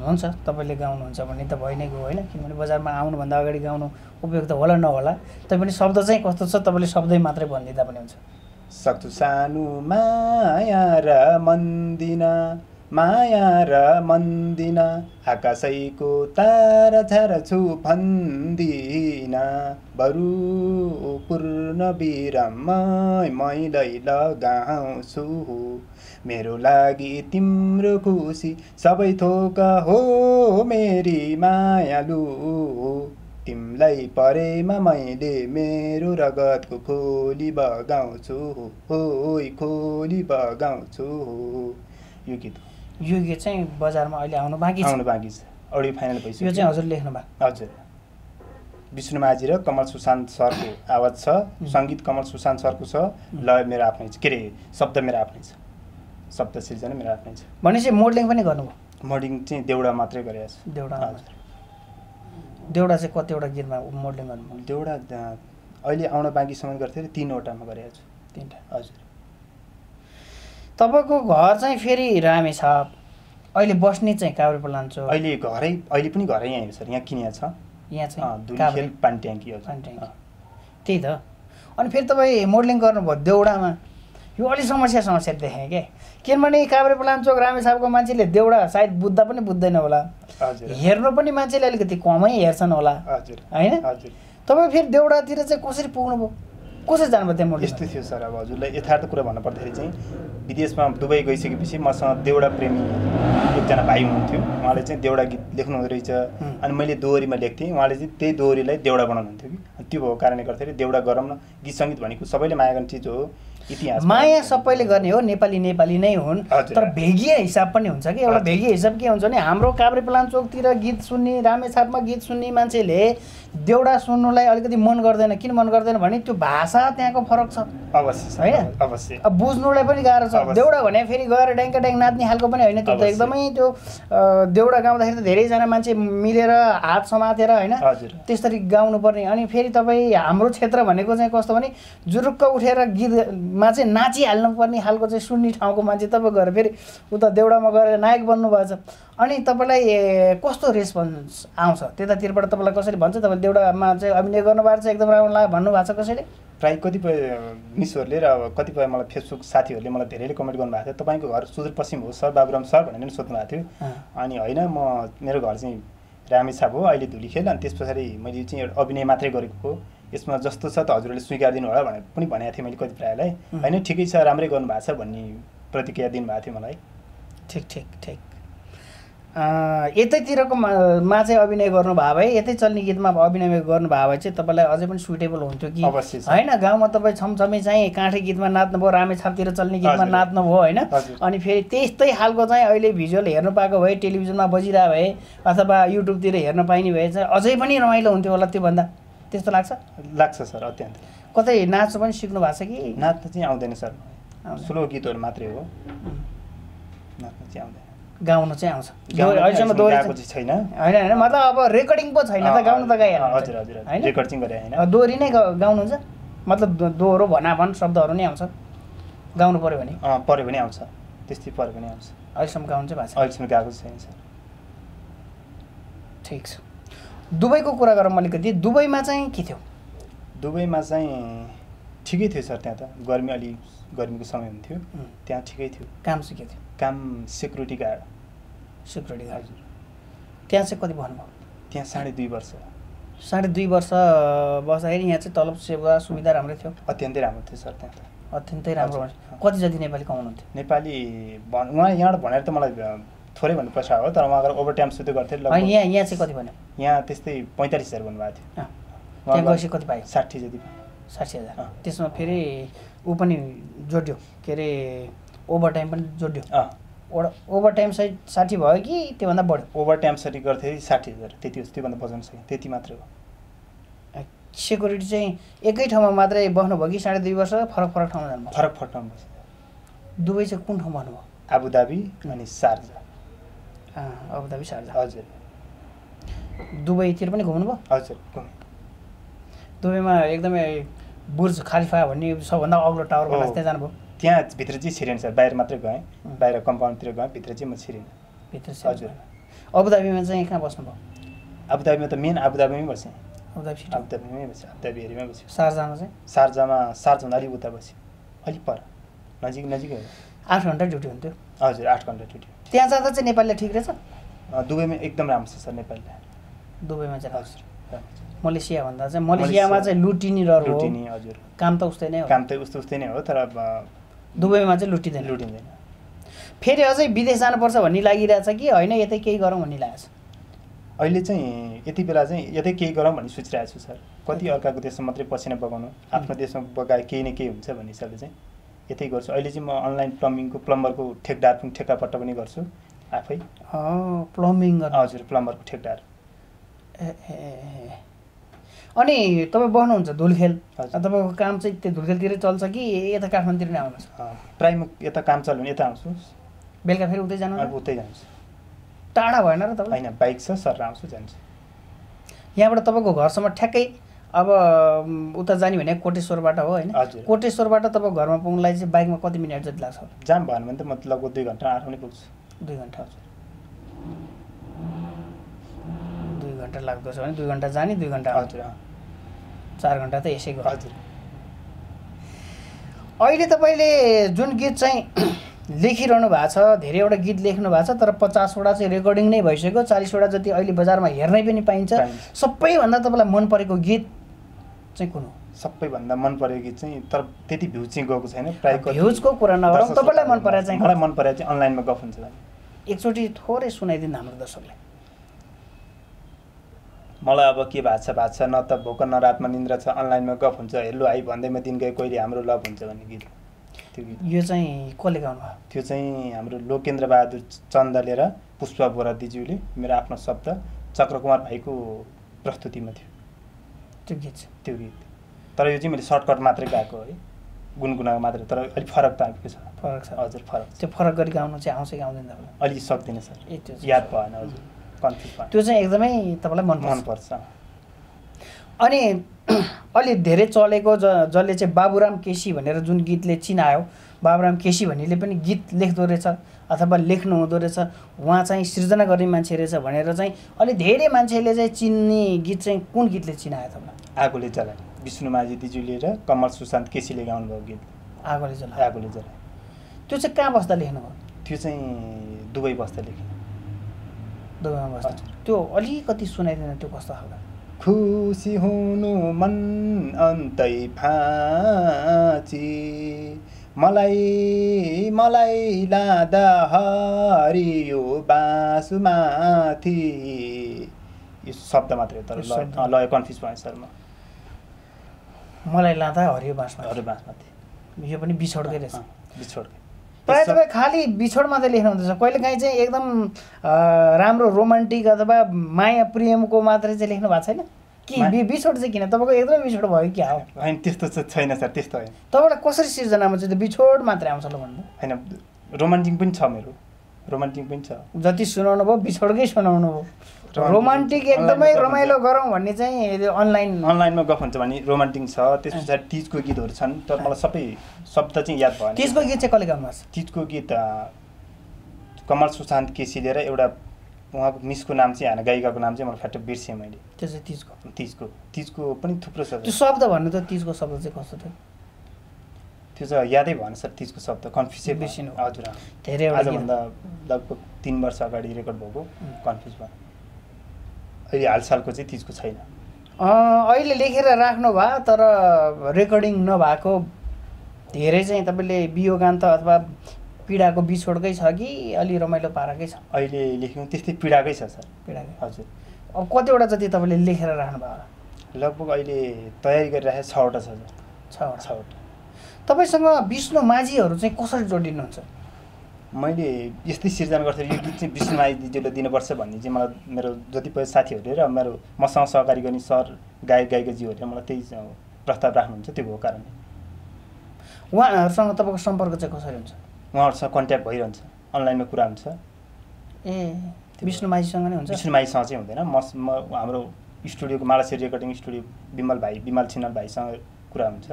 हुन्छ, तपाईँले गाउनुहुन्छ भने त भइ नै गयो होइन, किनभने बजारमा आउनुभन्दा अगाडि गाउनु उपयुक्त होला नहोला, तैपनि शब्द चाहिँ कस्तो छ तपाईँले शब्दै मात्रै भनिदिँदा पनि हुन्छ। सक्छु सानो माया र मन्दिन आकाशैको तारा छारा छु भन्दिन, बरु पूर्ण विराममै मैलै लगाउँछु, मेरो लागि तिम्रो खुसी सबै थोक हो मेरी मायालु, तिमलाई परेमा मैले मेरो रगतको खोली बगाउँछु, खोली बगाउँछु। यो गीत चाहिँ बजारमा अहिले आउनु बाँकी छ, अडियो फाइनल भइसक्यो। यो चाहिँ हजुर लेख्नु भएको? हजुर, विष्णु माझी र कमल सुशान्त सरको आवाज छ, सङ्गीत कमल सुशान्त सरको छ, लय मेरो आफ्नै छ, के अरे शब्द मेरो आफ्नै छ, शब्द सिर्जना मेरो आफ्नै छ। भनेपछि मोडलिङ पनि गर्नुभयो? मोडलिङ चाहिँ देउडा मात्रै गरेको छु। देउडा चाहिँ कतिवटा गीतमा मोडलिङ गर्नुभयो? देउडा अहिले आउन बाँकीसम्म गर्थेँ, 3वटामा गरेको छु। 3टा? हजुर। तपाईँको घर चाहिँ फेरि रामेछाप, अहिले बस्ने चाहिँ काभ्रेपलाञ्चोक? अहिले पनि घरै यहीँ सर, यहाँ किनिया छ। यहाँ चाहिँ दुलीखेल पानट्याङ्की। त्यही त। अनि फेरि तपाईँ मोडलिङ गर्नुभयो देउडामा, यो अलिक समस्या देखेँ क्या, किनभने काभ्रेपलाञ्चोक रामेछापको मान्छेले देउडा सायद बुझ्दा पनि बुझ्दैन होला, हेर्नु पनि मान्छेले अलिकति कमै हेर्छन् होला होइन। तपाईँ फेरि देउडातिर चाहिँ कसरी पुग्नुभयो, कसरी जानुभयो त्यहाँ मोडलिङ? यस्तो थियो सर, अब हजुरलाई यथार्थ कुरा भन्नुपर्दाखेरि चाहिँ विदेशमा दुबई गइसकेपछि मसँग देउडा प्रेमी एकजना भाइ हुनुहुन्थ्यो, उहाँले चाहिँ देउडा गीत लेख्नुहुँदो रहेछ, अनि मैले दोहोरीमा लेख्थेँ, उहाँले चाहिँ त्यही दोहोरीलाई देउडा बनाउनुहुन्थ्यो कि, अनि त्यो भएको कारणले गर्दाखेरि देउडा गरौँ न। गीत सङ्गीत भनेको सबैले माया गर्ने चिज हो, इतिहास माया सबैले गर्ने हो, नेपाली नै हुन्, तर भेगीय हिसाब पनि हुन्छ कि। एउटा भेगीय हिसाब के हुन्छ भने हाम्रो काभ्रेपलाञ्चोकतिर गीत सुन्ने, रामेछापमा गीत सुन्ने मान्छेले देउडा सुन्नुलाई अलिकति मन गर्दैन। किन मन गर्दैन भने त्यो भाषा त्यहाँको फरक छ अवश्य होइन, अवश्य। अब बुझ्नुलाई पनि गाह्रो छ। देउडा भने फेरि गएर ड्याङ्का ड्याङ नाच्ने खालको पनि होइन, त्यो त एकदमै त्यो देउडा गाउँदाखेरि त धेरैजना मान्छे मिलेर हात समातेर होइन त्यसरी गाउनुपर्ने। अनि फेरि तपाईँ हाम्रो क्षेत्र भनेको चाहिँ कस्तो भने जुरुक्क उठेर गीतमा चाहिँ नाचिहाल्नुपर्ने खालको चाहिँ सुन्ने ठाउँको मान्छे तपाईँ गएर फेरि उता देउडामा गएर नायक बन्नुभएको छ। अनि तपाईँलाई कस्तो रेस्पोन्स आउँछ त्यतातिरबाट? तपाईँलाई कसरी भन्छ तपाईँले देउडामा चाहिँ अभिनय गर्नुभएको छ एकदम राम्रो लाग्यो भन्नुभएको छ कसैले? प्रायः कतिपय मिसहरूले र अब कतिपय मलाई फेसबुक साथीहरूले मलाई धेरैले कमेन्ट गर्नुभएको थियो, तपाईँको घर सुदूरपश्चिम हो सर, बाबुराम सर भनेर पनि सोध्नु भएको थियो। अनि होइन, मेरो घर चाहिँ रामेछाप हो, अहिले धुलीखेल। अनि त्यस पछाडि मैले चाहिँ एउटा अभिनय मात्रै गरेको हो, यसमा जस्तो छ त हजुरहरूले स्वीकारिदिनु होला भनेर पनि भनेको थिएँ मैले कति प्रायलाई। होइन ठिकै छ, राम्रै गर्नुभएको छ भन्ने प्रतिक्रिया दिनुभएको थियो मलाई। ठिक। यतैतिरको मा चाहिँ अभिनय गर्नुभयो भए, यतै चल्ने गीतमा अभिनय गर्नुभयो भए चाहिँ तपाईँलाई अझै पनि सुइटेबल हुन्थ्यो कि होइन? गाउँमा तपाईँ छमछमी चाहिँ काँठे गीतमा नाच्नुभयो, रामेछापतिर चल्ने गीतमा नाच्नुभयो होइन, अनि फेरि त्यस्तै खालको चाहिँ अहिले भिजुअल हेर्नु पाएको भए, टेलिभिजनमा बजिरहेको भए अथवा युट्युबतिर हेर्न पाइने भए चाहिँ अझै पनि रमाइलो हुन्थ्यो होला त्योभन्दा, त्यस्तो लाग्छ सर? अत्यन्त। कतै नाच्नु पनि सिक्नु भएको छ कि? नाच्नु चाहिँ आउँदैन सर, स्लो गीतहरू मात्रै हो, नाच्नु चाहिँ आउँदैन। गाउनु चाहिँ आउँछ? अहिलेसम्म दोहोरी छैन होइन, मतलब अब रेकर्डिङ पो छैन त, गाउनु त गाइहाल्नु। हजुर रेकर्डिङ गरे होइन, दोहोरी नै गाउनुहुन्छ, मतलब दोहोरो भनाभन शब्दहरू नै आउँछ, गाउनु पर्यो भने आउँछ, त्यस्तै पर्यो भने आउँछ। अहिलेसम्म गाउनु चाहिँ भएको छ? अहिलेसम्म गाएको छैन सर। ठिक छ। दुबईको कुरा गरौँ अलिकति। दुबईमा चाहिँ के थियो? दुबईमा चाहिँ ठिकै थियो सर, त्यहाँ त गर्मीको समय हुन्थ्यो, त्यहाँ ठिकै थियो। काम चाहिँ के थियो? काम सेक्युरिटी गार्ड। हजुर। त्यहाँ चाहिँ कति भन्नुभयो? त्यहाँ 2.5 वर्ष। 2.5 वर्ष बस्दाखेरि यहाँ चाहिँ तलब सेवा सुविधा राम्रै थियो? अत्यन्तै राम्रो थियो सर, त्यहाँ त अत्यन्तै राम्रो। कति जति नेपाली कमाउनुहुन्थ्यो? नेपाली उहाँ यहाँबाट भनेर त मलाई थोरै भन्नु पैसा हो, तर उहाँ गएर ओभरटाइम सुत्दै गर्थ्यो। यहाँ चाहिँ कति भन्यो? यहाँ त्यस्तै 45,000 भन्नुभएको थियो। त्यहाँ गएपछि कति पायो? 60 जति। 60,000। त्यसमा फेरि ऊ पनि जोड्यो, के अरे ओभरटाइम पनि जोड्यो? ओभर टाइम 60 भयो कि त्योभन्दा बढ्यो? ओभर टाइम सरी गर्थेँ 60,000 त्यति होस्, त्योभन्दा बचाउन सकेँ, त्यति मात्रै हो। सेक्युरिटी चाहिँ एकै ठाउँमा मात्रै बस्नुभयो कि 2.5 वर्ष फरक फरक ठाउँमा जानुभयो? फरक फरक ठाउँमा बसेँ। दुबई चाहिँ कुन ठाउँ भन्नुभयो? आबुधाबी अनि शारजा। Abu Dhabi Sharjah. हजुर। दुबईतिर पनि घुम्नुभयो? हजुर घुमेँ। दुबईमा एकदमै बुर्ज खलिफा भन्ने सबभन्दा अग्लो टावर बनाएको त्यहाँ जानुभयो? त्यहाँ भित्र चाहिँ छिरेन सर, बाहिर मात्रै गएँ, बाहिर कम्पाउन्डतिर गएँ, भित्र चाहिँ म छिरिनँ। भित्र चाहिँ? हजुर। अबुधाबीमा चाहिँ कहाँ बस्नुभयो? अबुधाबीमा त मेन अबुधाबीमै बसेँ। Abu Dhabi city? अबुधाबीमै बसेँ, अबुधाबी एरियामै बसेँ। शारजामा चाहिँ? शारजामा अलिक उता बसेँ, अलिक पर, नजिकै हो। 8 घन्टा ड्युटी हुन्थ्यो? हजुर 8 घन्टा ड्युटी। त्यहाँ जाँदा चाहिँ नेपालीले ठिक रहेछ? दुबईमा एकदम राम्रो छ सर नेपालीले। दुबईमा चाहिँ? हजुर। मलेसिया भन्दा चाहिँ मलेसियामा चाहिँ लुटिनी रहर हो? लुटिनी, हजुर। काम त उस्तै नै हो? काम त उस्तै नै हो, तर अब दुबईमा चाहिँ लुटिँदैन? लुटिँदैन। फेरि अझै विदेश जानुपर्छ भन्ने लागिरहेछ कि होइन यतै केही गरौँ भन्ने लागेको छ? अहिले चाहिँ यति बेला चाहिँ यतै केही गरौँ भन्ने सोचिरहेको छु सर। कति अर्काको देशमा मात्रै पसिना बगाउनु, आफ्नो देशमा बगाए केही न केही हुन्छ भन्ने हिसाबले चाहिँ यतै गर्छु। अहिले चाहिँ म अनलाइन प्लम्बरको ठेकदार पनि ठेक्कापट्टा पनि गर्छु आफै। प्लम्बिङ गर्नु? हजुर प्लम्बरको ठेकदार। अनि तपाईँ बस्नुहुन्छ धुलखेल, हजुर। तपाईँको काम चाहिँ त्यो धुलखेलतिरै चल्छ कि यता काठमाडौँतिर नै आउनुहुन्छ? प्रायः म यता काम चल्यो भने यता आउँछु, बेलुका फेरि उतै जानु? अब उतै जान्छु। टाढा भएन र तपाईँ? होइन बाइक छ सर, आउँछु जान्छु। यहाँबाट तपाईँको घरसम्म ठ्याक्कै अब उता जाने भने कोटेश्वरबाट हो होइन? हजुर। कोटेश्वरबाट तपाईँ घरमा पुग्नलाई चाहिँ बाइकमा कति मिनट जति लाग्छ? जाम भएन भने त म लगभग 2 घन्टा आरामले पुग्छु। 2 घन्टा? हजुर 2 घन्टा लाग्दो छ भने 2 घन्टा जाने 2 घन्टा? हजुर। 4 घन्टा त यसै गर्छ। हजुर। अहिले तपाईँले जुन गीत चाहिँ लेखिरहनु भएको छ, धेरैवटा गीत लेख्नु भएको छ, तर 50वटा चाहिँ रेकर्डिङ नै भइसक्यो, 40वटा जति अहिले बजारमा हेर्नै पनि पाइन्छ। सबैभन्दा तपाईँलाई मन परेको गीत चाहिँ कुन हो? सबैभन्दा मन परेको गीत चाहिँ, तर त्यति भ्यू चाहिँ गएको छैन प्रायः। भ्युजको कुरा नगरौँ, तपाईँलाई मन परेको चाहिँ? मलाई मन परेको चाहिँ अनलाइनमा गफ हुन्छ। एकचोटि थोरै सुनाइदिनु हाम्रो दर्शकलाई। मलाई अब के भएको छ न त भोक न रातमा निन्द्रा छ, अनलाइनमा गफ हुन्छ, हेलो आई भन्दैमा दिन गए कहिले हाम्रो लभ हुन्छ भन्ने गीत। त्यो गीत यो चाहिँ कसले गाउनु भयो? त्यो चाहिँ हाम्रो लोकेन्द्र बहादुर चन्दले र पुष्पा बोरा दिज्यूले, मेरो आफ्नो शब्द चक्रकुमार भाइको प्रस्तुतिमा थियो त्यो गीत। त्यो गीत तर यो चाहिँ मैले सर्टकट मात्रै गाएको है, गुनगुनाएको मात्रै, तर अलिक फरक त आएको छ। फरक छ? हजुर फरक। त्यो फरक गरी गाउनु चाहिँ आउँछ कि आउँदैन तपाईँलाई? अलिक सक्दिनँ सर, त्यो याद भएन। हजुर कन्फ्युज भयो। त्यो चाहिँ एकदमै तपाईँलाई मनपर्छ। अनि अलि धेरै चलेको जसले चाहिँ बाबुराम केसी भनेर जुन गीतले चिनायो, बाबुराम केसी भन्नेले पनि गीत लेख्दो रहेछ अथवा लेख्नु हुँदो रहेछ, उहाँ चाहिँ सृजना गर्ने मान्छे रहेछ भनेर चाहिँ अलि धेरै मान्छेले चाहिँ चिन्ने गीत चाहिँ कुन गीतले चिनायो तपाईँलाई? आगोले जलाए, विष्णु माझी दिज्यूले र कमल सुशान्त केसीले गाउनुभयो गीत आगोले जलाए। आगोले जलाए। त्यो चाहिँ कहाँ बस्दा लेख्नुभयो? त्यो चाहिँ दुबई बस्दा लेखेँ। दुबईमा बस्दा? त्यो अलिकति सुनाइदिनु, त्यो कस्तो खालको? खुसी हुनु मन अन्तै फाँची, मलाई लादा हरियो बाँसुमाथि। यो शब्द मात्रै हो, तर लय कन्फ्युज भएँ सर म। मलाई लादा हरियो बाँसमाथि। यो पनि बिछोडकै रहेछ? बिछोडकै। प्रायः तपाईँ खालि बिछोड मात्रै लेख्नुहुँदैछ, कहिलेकाहीँ चाहिँ एकदम राम्रो रोमान्टिक अथवा माया प्रेमको मात्रै चाहिँ लेख्नु भएको छैन कि? बिछोड चाहिँ किन तपाईँको एकदमै बिछोड भयो क्या हो? होइन त्यस्तो चाहिँ छैन सर, त्यस्तो होइन। तपाईँलाई कसरी सिर्जनामा चाहिँ त्यो बिछोड मात्रै आउँछ ल भन्नु? होइन रोमान्टिक पनि छ, मेरो रोमान्टिक पनि छ। जति सुनाउनु भयो बिछोडकै सुनाउनु भयो। रोमान्टिक एकदमै रमाइलो गरौँ भन्ने चाहिँ अनलाइनमा गफ हुन्छ भने रोमान्टिक छ। त्यस पछाडि तिजको गीतहरू छन्, तर मलाई सबै शब्द चाहिँ याद भएन। तिजको गीत चाहिँ कसले गाउनु भएको छ? तिजको गीत कमल सुशान्त केसीले र एउटा उहाँको मिसको नाम चाहिँ होइन, गायिकाको नाम चाहिँ मलाई फ्याट बिर्सेँ मैले। त्यो चाहिँ तिजको पनि थुप्रो छ। त्यो शब्द भन्नु त तिजको शब्द चाहिँ कस्तो थियो? त्यो चाहिँ यादै भएन सर, तिजको शब्द कन्फ्युजै बिर्सिनु। हजुर धेरै आजभन्दा लगभग 3 वर्ष अगाडि रेकर्ड भएको, कन्फ्युज भयो। अहिले हालसालको चाहिँ तिजको छैन। अहिले लेखेर राख्नु भयो तर रेकर्डिङ नभएको धेरै चाहिँ तपाईँले वियोगान्त अथवा पीडाको बिछोडकै छ कि अलि रमाइलो पाराकै छ? अहिले लेख्नु त्यस्तै पीडाकै छ सर। पीडाकै? हजुर। अब कतिवटा जति तपाईँले लेखेर राख्नु भयो? लगभग अहिले तयारी गरिराखेको 6वटा छ सर। 6वटा। तपाईँसँग विष्णु माझीहरू चाहिँ कसरी जोडिनुहुन्छ? मैले यस्तै सिर्जना गर्थेँ यो गीत चाहिँ विष्णुमाई दिदीले दिनुपर्छ भन्ने चाहिँ मलाई मेरो जतिपय साथीहरूले र मेरो मसँग सहकारी गर्ने सर गायक गायिकाज्यूहरूले मलाई त्यही प्रस्ताव राख्नुहुन्छ त्यो भएको कारणले उहाँहरूसँग तपाईँको सम्पर्क चाहिँ कसरी हुन्छ उहाँहरूसँग कन्ट्याक्ट भइरहन्छ अनलाइनमा कुरा हुन्छ ए विष्णुमाईसँग नै हुन्छ विष्णुमाईसँग चाहिँ हुँदैन म हाम्रो स्टुडियोको मालासेरी रेकर्डिङ स्टुडियो विमल छिनल भाइसँग कुरा हुन्छ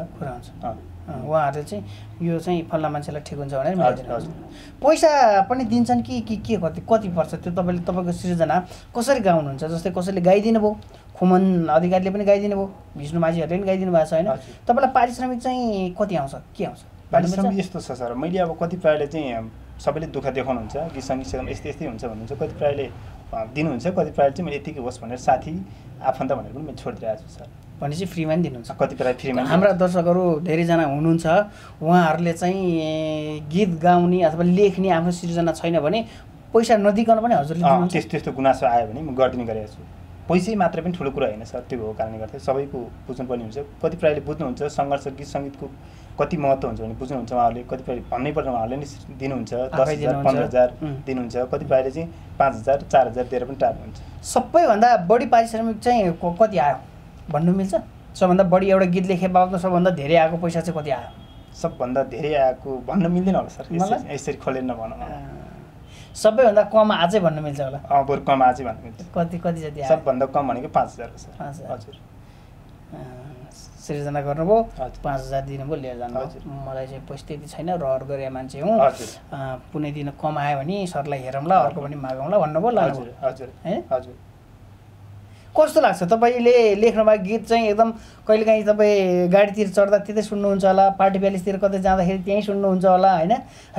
उहाँहरूले चाहिँ यो चाहिँ फल्ना मान्छेलाई ठिक हुन्छ भनेर मिलाइदिनु पैसा पनि दिन्छन् कि के कति पर्छ त्यो तपाईँले तपाईँको सृजना कसरी गाउनुहुन्छ जस्तै कसैले गाइदिनु भयो खुमन अधिकारीले पनि गाइदिनु भयो विष्णुमाझीहरूले पनि गाइदिनु भएको छ होइन तपाईँलाई पारिश्रमिक चाहिँ कति आउँछ के आउँछ पारिश्रमिक यस्तो छ सर मैले अब कतिपयले चाहिँ सबैले दुःख देखाउनुहुन्छ गीत सङ्गीत यस्तै हुन्छ भन्नुहुन्छ कतिपयले दिनुहुन्छ कतिपयले चाहिँ मैले यतिकै होस् भनेर साथी आफन्त भनेर पनि मैले छोडिदिरहेको छु सर भनेपछि फ्रीमा नि दिनुहुन्छ कतिपय फ्रीमा हाम्रा दर्शकहरू धेरैजना हुनुहुन्छ उहाँहरूले चाहिँ गीत गाउने अथवा लेख्ने आफ्नो सृजना छैन भने पैसा नदिकन पनि हजुरले दिनुहुन्छ त्यस्तो गुनासो आयो भने म गरिदिने गरेको छु पैसै मात्र पनि ठुलो कुरा होइन सर त्यो भएको कारणले गर्दा सबैको बुझ्नुपर्ने हुन्छ कतिपयले बुझ्नुहुन्छ सङ्घर्ष गीत सङ्गीतको कति महत्त्व हुन्छ भने बुझ्नुहुन्छ उहाँहरूले कतिपय भन्नै पर्छ उहाँहरूले नि दिनुहुन्छ 10,000 15,000 दिनुहुन्छ कतिपयले चाहिँ 5,000 4,000 दिएर पनि टार्नुहुन्छ सबैभन्दा बढी पारिश्रमिक चाहिँ कति आयो भन्नु मिल्छ सबभन्दा बढी एउटा गीत लेखे बाबतमा सबभन्दा धेरै आएको पैसा चाहिँ कति आयो सबभन्दा धेरै आएको भन्न मिल्दैन होला सर यसरी खोलेर नभनौँ सबैभन्दा कम आजै भन्नु मिल्छ होला बरु कम आजै भन्नु मिल्छ कति जति आयो सबभन्दा कम भनेको 5,000 सर हजुर सृजना गर्नुभयो 5,000 दिनुभयो लिएर जानुभयो मलाई चाहिँ पैसा त्यति छैन रहर गरे मान्छे हुँ कुनै दिन कमायो भने सरलाई हेरौँला अर्को पनि मागौँला भन्नुभयो हजुर कस्तो लाग्छ तपाईँले लेख्नुभएको गीत चाहिँ एकदम कहिलेकाहीँ तपाईँ गाडीतिर चढ्दा त्यतै सुन्नुहुन्छ होला पार्टी प्यालेसतिर कतै जाँदाखेरि त्यहीँ सुन्नुहुन्छ होला होइन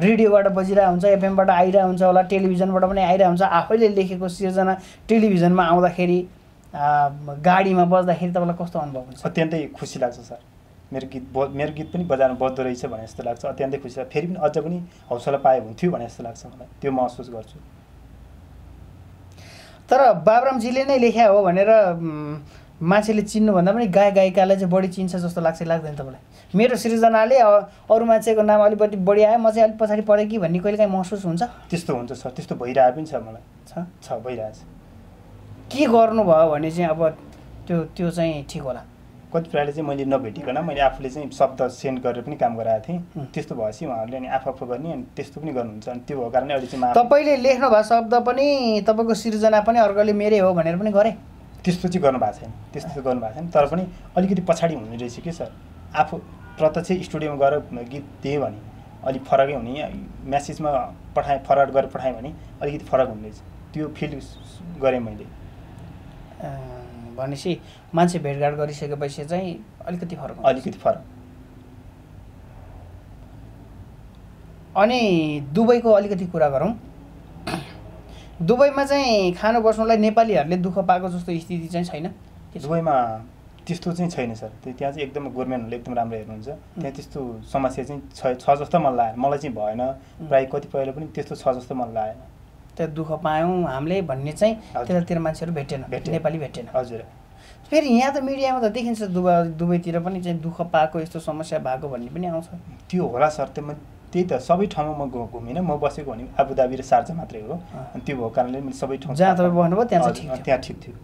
रेडियोबाट बजिरहेको हुन्छ एफएमबाट आइरहेको हुन्छ होला टेलिभिजनबाट पनि आइरहेको हुन्छ आफैले लेखेको सिर्जना टेलिभिजनमा आउँदाखेरि गाडीमा बज्दाखेरि तपाईँलाई कस्तो अनुभव हुन्छ अत्यन्तै खुसी लाग्छ सर मेरो गीत पनि बजारमा बज्दो रहेछ भने जस्तो लाग्छ अत्यन्तै खुसी लाग्छ फेरि पनि अझ पनि हौसला पाए हुन्थ्यो भने जस्तो लाग्छ मलाई त्यो महसुस गर्छु तर बाबुरामजीले नै लेख्या हो भनेर मान्छेले चिन्नुभन्दा पनि गायक गायिकालाई चाहिँ बढी चिन्छ जस्तो लाग्छ लाग्दैन तपाईँलाई मेरो सृजनाले अरू मान्छेको नाम अलिकति बढी आयो म चाहिँ अलिक पछाडि परेँ कि भन्ने कहिले काहीँ महसुस हुन्छ त्यस्तो हुन्छ सर त्यस्तो भइरहेको पनि छ मलाई छ भइरहेछ के गर्नुभयो भने चाहिँ अब त्यो चाहिँ ठिक होला कतिपयले चाहिँ मैले नभेटिकन मैले आफूले चाहिँ शब्द सेन्ड गरेर पनि काम गराएको थिएँ त्यस्तो भएपछि उहाँहरूले अनि आफू गर्ने अनि त्यस्तो पनि गर्नुहुन्छ अनि त्यो भएको कारणले अहिले चाहिँ तपाईँले लेख्नु भएको शब्द पनि तपाईँको सृजना पनि अर्कोले मेरै हो भनेर पनि गरे त्यस्तो चाहिँ गर्नुभएको छैन तर पनि अलिकति पछाडि हुने रहेछ कि सर आफू प्रत्यक्ष स्टुडियोमा गएर गीत दिएँ भने अलिक फरकै हुने म्यासेजमा फरवर्ड गरेर पठाएँ भने अलिकति फरक हुने रहेछ त्यो फिल गरेँ मैले भनेपछि मान्छे भेटघाट गरिसकेपछि चाहिँ अलिकति फरक अनि दुबईको अलिकति कुरा गरौँ दुबईमा चाहिँ खानु बस्नुलाई नेपालीहरूले दुःख पाएको जस्तो स्थिति चाहिँ छैन दुबईमा त्यस्तो चाहिँ छैन सर त्यहाँ चाहिँ एकदम गभर्मेन्टहरूले एकदम राम्रो हेर्नुहुन्छ त्यहाँ त्यस्तो समस्या चाहिँ छ जस्तो मलाई लाग्यो मलाई चाहिँ भएन प्रायः कतिपयले पनि त्यस्तो छ जस्तो मलाई लागेन त्यहाँ दुःख पायौँ हामीले भन्ने चाहिँ त्यतातिर मान्छेहरू भेटेन नेपाली भेटेन हजुर फेरि यहाँ त मिडियामा त देखिन्छ दुबईतिर पनि चाहिँ दुःख पाएको यस्तो समस्या भएको भन्ने पनि आउँछ त्यो होला सर त्यही त सबै ठाउँमा म घुमिनँ म बसेको भने आबुधाबी र शारजा मात्रै हो अनि त्यो भएको कारणले मैले सबै ठाउँ जहाँ तपाईँ बस्नुभयो त्यहाँ ठिक थियो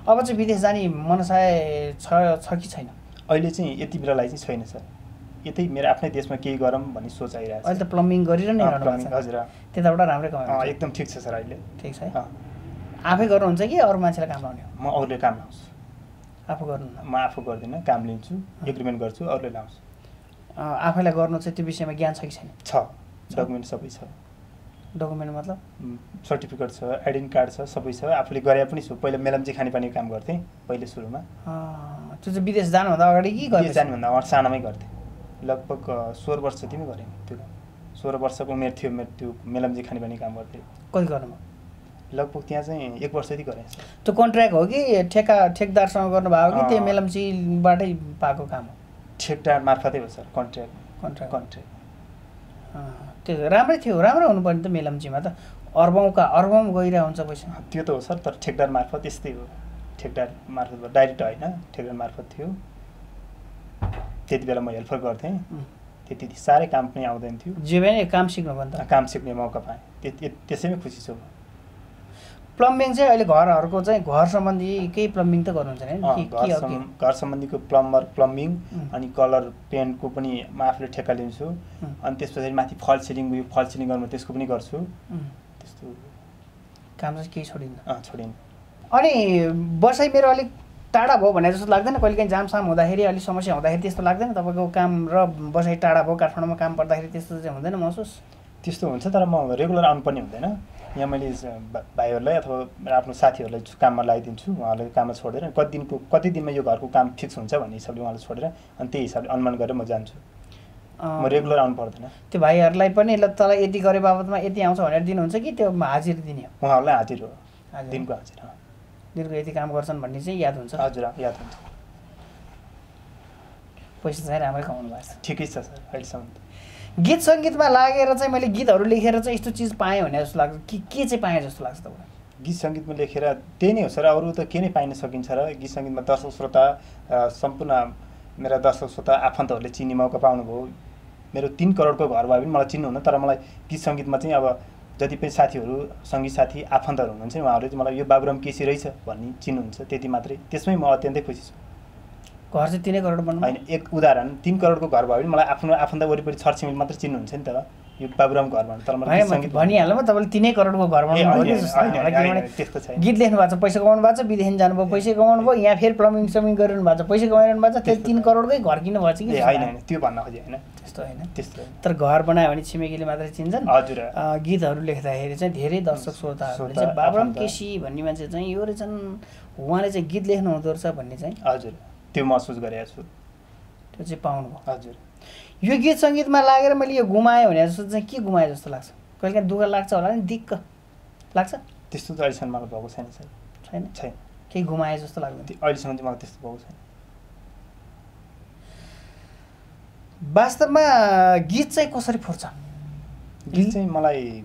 अब चाहिँ विदेश जाने मनसाय छ कि छैन अहिले चाहिँ यति बेलालाई चाहिँ छैन सर यतै मेरो आफ्नै देशमा केही गरौँ भन्ने सोच आइरहेको छ अहिले त प्लम्बिङ गरिरहनु हजुर त्यताबाट राम्रै कमाइ एकदम ठिक छ सर अहिले ठिक छ आफै गर्नुहुन्छ कि अरू मान्छेलाई काम लाउने म अरूले काम लाउँछु आफू गर्नु म आफू गर्दिनँ काम लिन्छु एग्रिमेन्ट गर्छु अरूले लाउँछु आफैलाई गर्नु चाहिँ त्यो विषयमा ज्ञान छ कि छैन डकुमेन्ट सबै छ डकुमेन्ट मतलब सर्टिफिकेट छ आइडेन्टिटी कार्ड छ सबै छ आफूले गरे पनि छु पहिला मेलम्ची खानेपानी काम गर्थेँ पहिले सुरुमा त्यो चाहिँ विदेश जानुभन्दा अगाडि कि विदेश जानुभन्दा अगाडि सानोमै गर्थेँ लगभग 16 वर्ष जति गरेँ त्यो 16 वर्षको उमेर थियो मेरो त्यो मेलम्ची खानेपानी काम गर्थेँ कति गर्नुभयो लगभग त्यहाँ चाहिँ 1 वर्ष जति गरेँ त्यो कन्ट्र्याक्ट हो कि ठेकदारसँग गर्नुभएको कि त्यो मेलम्चीबाटै पाएको काम हो ठेकदार मार्फतै हो सर कन्ट्र्याक्ट त्यो राम्रै थियो राम्रो हुनुपर्ने त मेलम्चीमा त अर्बौँ गइरहेको हुन्छ पैसा त्यो त हो सर तर ठेकदार मार्फत यस्तै हो ठेकदार मार्फत डाइरेक्ट होइन ठेकदार मार्फत थियो त्यति बेला म हेल्पर गर्थेँ त्यति साह्रै काम पनि आउँदैन थियो। जे भने काम सिक्नु भन्दा काम सिक्ने मौका पाएँ, त्यसैमै खुसी छु। प्लम्बिङ चाहिँ अहिले घरहरूको चाहिँ घर सम्बन्धी केही प्लम्बिङ त गर्नुहुन्छ नि? घर सम्बन्धीको प्लम्बिङ अनि कलर पेन्टको पनि म आफूले ठेक्का लिन्छु। अनि त्यस पछाडि माथि फल सिलिङ गर्नु त्यसको पनि गर्छु। त्यस्तो काम चाहिँ केही छोडिन्न। अनि बसाइ मेरो अलिक टाढा भयो भने जस्तो लाग्दैन? कहिले काहीँ जामसाम हुँदाखेरि अलिक समस्या हुँदाखेरि त्यस्तो लाग्दैन? तपाईँको काम र बसाइ टाढा भयो, काठमाडौँमा काम पर्दाखेरि त्यस्तो चाहिँ हुँदैन महसुस? त्यस्तो हुन्छ, तर म रेगुलर आउनुपर्ने हुँदैन। यहाँ मैले भाइहरूलाई अथवा आफ्नो साथीहरूलाई काममा लगाइदिन्छु, उहाँहरूले काममा छोडेर कति दिनमा यो घरको काम फिक्स हुन्छ भन्ने हिसाबले उहाँलाई छोडेर अनि त्यही हिसाबले अनुमान गरेर म जान्छु। म रेगुलर आउनु पर्दैन। त्यो भाइहरूलाई पनि ल तँलाई यति गरे बाबतमा यति आउँछ भनेर दिनुहुन्छ कि त्यो हाजिर दिने हो? उहाँहरूलाई हाजिर हो, दिनको हाजिर। दिनको यति काम गर्छन् भन्ने चाहिँ याद हुन्छ? हजुर, याद हुन्छ। पैसा चाहिँ राम्रै कमाउनु भएको छ? ठिकै छ सर, अहिलेसम्म। गीत सङ्गीतमा लागेर चाहिँ मैले गीतहरू लेखेर चाहिँ यस्तो चिज पाएँ भने जस्तो लाग्छ कि के चाहिँ पाएँ जस्तो लाग्छ तपाईँलाई? गीत सङ्गीतमा लेखेर त्यही नै हो सर, अरू त के नै पाइन सकिन्छ र? गीत सङ्गीतमा दर्शक श्रोता सम्पूर्ण मेरा दर्शक श्रोता आफन्तहरूले चिन्ने मौका पाउनुभयो। मेरो 3 करोडको घर भए पनि मलाई चिन्नुहुन्न, तर मलाई गीत सङ्गीतमा चाहिँ अब जति पनि साथीहरू, सङ्गीत साथी, आफन्तहरू हुनुहुन्छ उहाँहरूले चाहिँ मलाई यो बाबुराम केसी रहेछ भन्ने चिन्नुहुन्छ, त्यति मात्रै। त्यसमै म अत्यन्तै खुसी छु। घर चाहिँ 3 करोड बन्नु होइन, एक उदाहरण, 3 करोडको घर भयो भने मलाई आफ्नो आफन्त वरिपरि छरछिमेकी मात्र चिन्नुहुन्छ नि त, यो बाबुराम घर भन्नु। तर मलाई सङ्गीत भनिहाल्नु तपाईँले 3 करोडको घर बनाउनु त्यस्तो छैन। गीत लेख्नु भएको छ, पैसा कमाउनु भएको छ, विदेश जानुभयो, पैसा कमाउनु भयो, यहाँ फेरि प्लम्बिङ गरिरहनु भएको छ, पैसा कमाइरहनु भएको छ, त्यो 3 करोडकै घर किन भएछ कि? होइन, त्यो भन्न खोजेँ होइन, त्यस्तो होइन। त्यस्तो तर घर बनायो भने छिमेकीले मात्रै चिन्छन्। हजुर। गीतहरू लेख्दाखेरि चाहिँ धेरै दर्शक श्रोताहरूले चाहिँ बाबुराम केसी भन्ने मान्छे चाहिँ यो रहेछन्, उहाँले चाहिँ गीत लेख्नु हुँदो रहेछ भन्ने चाहिँ हजुर त्यो महसुस गरेको छु। त्यो चाहिँ पाउनुभयो? हजुर। यो गीत सङ्गीतमा लागेर मैले यो गुमाएँ भने जस्तो चाहिँ के गुमाएँ जस्तो लाग्छ? कहिले काहीँ दुःख लाग्छ होला नि, दिक्क लाग्छ? त्यस्तो त अहिलेसम्म मलाई भएको छैन सर। छैन। केही गुमाएँ जस्तो लाग्दैन? अहिलेसम्म चाहिँ मलाई त्यस्तो भएको छैन। वास्तवमा गीत चाहिँ कसरी फुर्छ? गीत चाहिँ मलाई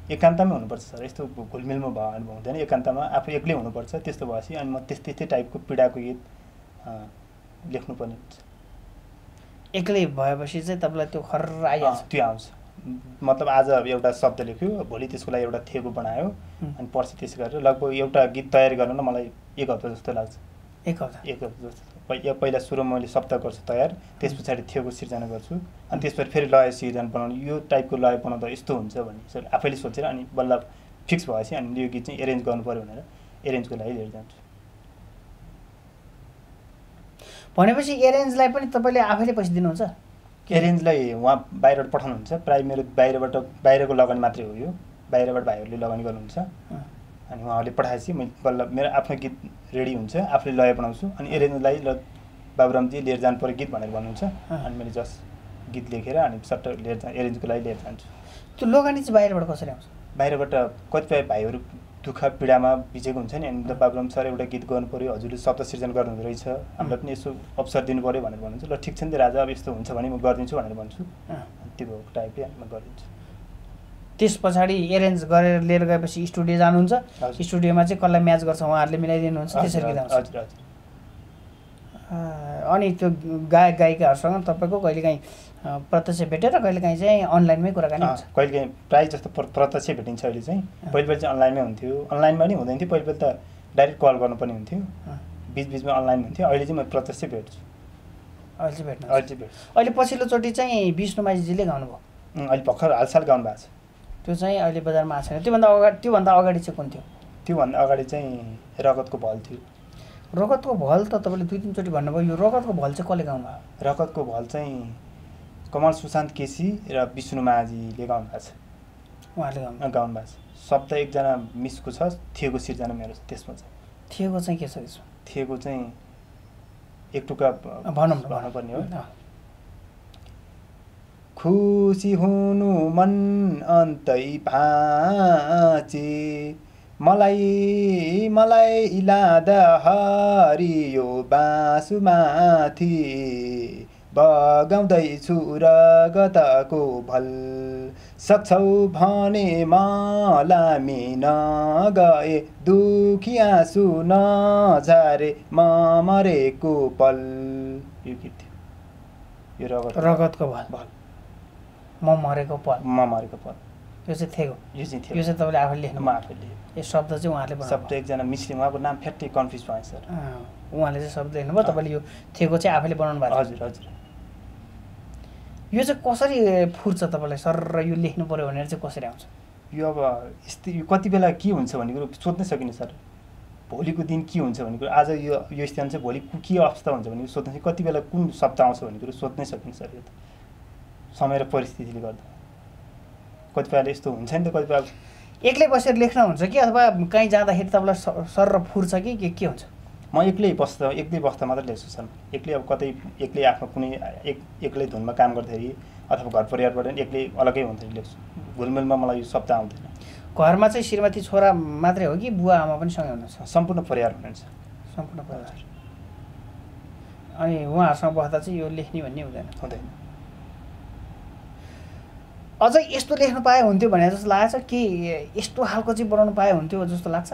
एकान्तमै हुनुपर्छ सर, यस्तो घुलमिलमा भयो भने हुँदैन। एकान्तमा आफू एक्लै हुनुपर्छ, त्यस्तो भएपछि अनि म त्यस्तै टाइपको पीडाको गीत लेख्नुपर्ने हुन्छ। एक्लै भएपछि चाहिँ तपाईँलाई त्यो खर्र आइहाल्छ? त्यो आउँछ। मतलब आज एउटा शब्द लेख्यो, भोलि त्यसको लागि एउटा थेगो बनायो, अनि पर्सि त्यसै गरेर लगभग एउटा गीत तयार गर्न मलाई 1 हप्ता जस्तो लाग्छ। 1 हप्ता? 1 हप्ता जस्तो। पहिला सुरुमा मैले शब्द गर्छु तयार, त्यस पछाडि थेगो सिर्जना गर्छु, अनि त्यसपछि फेरि लय सिर्जना बनाउनु, यो टाइपको लय बनाउँदा यस्तो हुन्छ भन्ने आफैले सोचेर अनि बल्ल फिक्स भएपछि अनि यो गीत चाहिँ एरेन्ज गर्नु पऱ्यो भनेर एरेन्जको लागि लिएर जान्छु। भनेपछि एरेन्जलाई पनि तपाईँले आफैले पैसा दिनुहुन्छ? एरेन्जलाई उहाँ बाहिरबाट पठाउनुहुन्छ, प्रायः मेरो बाहिरको लगानी मात्रै हो यो, बाहिरबाट भाइहरूले लगानी गर्नुहुन्छ। अनि उहाँहरूले पठाएपछि मैले बल्ल मेरो आफ्नो गीत रेडी हुन्छ, आफूले लय बनाउँछु, अनि एरेन्जलाई ल बाबुरामजी लिएर जानु पऱ्यो गीत भनेर भन्नुहुन्छ, अनि मैले जस्ट गीत लेखेर अनि सट्ट लिएर एरेन्जको लागि लिएर जान्छु। त्यो लगानी चाहिँ बाहिरबाट कसरी आउँछ? बाहिरबाट कतिपय भाइहरू दुःख पीडामा भिजेको हुन्छ नि, अनि बाबुराम सर एउटा गीत गर्नु पऱ्यो, हजुरले शब्द सिर्जना गर्नुहुँदो रहेछ, हामीलाई पनि यसो अवसर दिनु पऱ्यो भनेर भन्नुहुन्छ। ल ठिक छ नि त राजा, अब यस्तो हुन्छ भने म गरिदिन्छु भनेर भन्छु, त्यो टाइपले म गरिदिन्छु। त्यस पछाडि एरेन्ज गरेर लिएर गएपछि स्टुडियो जानुहुन्छ, स्टुडियोमा चाहिँ कसलाई म्याच गर्छ उहाँहरूले मिलाइदिनुहुन्छ, त्यसरी गीत आउँछ? हजुर हजुर। अनि त्यो गायक गायिकाहरूसँग तपाईँको कहिलेकाहीँ प्रत्यक्ष भेटेर कहिलेकाहीँ चाहिँ अनलाइनमै कुराकानी हुन्छ? कहिलेकाहीँ प्रायः जस्तो प्रत्यक्ष भेटिन्छ अहिले चाहिँ। पहिले चाहिँ अनलाइनमै हुन्थ्यो, अनलाइनमा पनि हुँदैन थियो, पहिले त डाइरेक्ट कल गर्नुपर्ने हुन्थ्यो, बिचबिचमा अनलाइन हुन्थ्यो, अहिले चाहिँ म प्रत्यक्ष भेट्छु। अहिले चाहिँ भेट्छु। अहिले पछिल्लोचोटि चाहिँ विष्णु माझीजीले गाउनुभयो? अहिले भर्खर हालसाल गाउनु भएको छ। त्यो चाहिँ अहिले बजारमा आएको छैन। त्योभन्दा अगाडि चाहिँ कुन थियो? त्योभन्दा अगाडि चाहिँ रगतको भल थियो। रगतको भल त तपाईँले 2-3 चोटि भन्नुभयो, यो रगतको भल चाहिँ कसले गाउनु भयो? रगतको भल चाहिँ कमल सुशान्त केसी र विष्णु माझीले गाउनु भएको छ। उहाँले गाउनु भएको छ। शब्द एकजना मिसको छ, थेगो सिर्जना मेरो छ त्यसमा चाहिँ। थेगो चाहिँ के छ त्यसमा? थेगो चाहिँ एक टुक्का भन्नुपर्ने हो। खुसी हुनु मन अन्तै भाँचे, मलाई लादा हरियो बाँसुमाथि, बगाउँदैछु रगतको भल, सक्छौ भने मलामी नगए, दुखी आँसु नझारे म मरेको पल। यो गीत थियो, यो रगतको भल। म मरेको पल म मरेको पल यो चाहिँ थियो यो चाहिँ थियो यो चाहिँ तपाईँले आफैले लेख्नु म आफैले यो शब्द चाहिँ उहाँले बनाउनु शब्द एकजना मिसले उहाँको नाम फ्याट्टै कन्फ्युज भयो सर उहाँले चाहिँ शब्द लेख्नुभयो तपाईँले यो थिएको चाहिँ आफैले बनाउनु भएको हजुर हजुर यो चाहिँ कसरी फुर्छ तपाईँलाई सर र यो लेख्नु पऱ्यो भनेर चाहिँ कसरी आउँछ यो अब यस्तै यो कति बेला के हुन्छ भन्ने कुरो सोध्नै सकिने सर भोलिको दिन के हुन्छ भन्ने कुरो आज यो स्थान चाहिँ भोलि के अवस्था हुन्छ भन्ने कुरो सोध्न चाहिँ कति बेला कुन शब्द आउँछ भन्ने कुरो सोध्नै सकिन्छ सर यो त समय र परिस्थितिले गर्दा कतिपयले यस्तो हुन्छ नि त कतिपय एक्लै बसेर लेख्न हुन्छ कि अथवा कहीँ जाँदाखेरि तपाईँलाई सर र फुर्छ कि के हुन्छ म एक्लै बस्दा मात्र लेख्छु सर एक्लै अब कतै एक्लै आफ्नो कुनै एक्लै धुनमा काम गर्दाखेरि अथवा घर परिवारबाट एक्लै अलग्गै हुँदाखेरि लेख्छु घुलमिलमा मलाई यो शब्द आउँदैन घरमा चाहिँ श्रीमती छोरा मात्रै हो कि बुवा आमा पनि सँगै हुनुहुन्छ सम्पूर्ण परिवार हुनुहुन्छ सम्पूर्ण परिवार अनि उहाँहरूसँग बस्दा चाहिँ यो लेख्ने भन्ने हुँदैन अझै यस्तो लेख्नु पाए हुन्थ्यो भने जस्तो लागेको छ कि यस्तो खालको चाहिँ बनाउनु पाए हुन्थ्यो जस्तो लाग्छ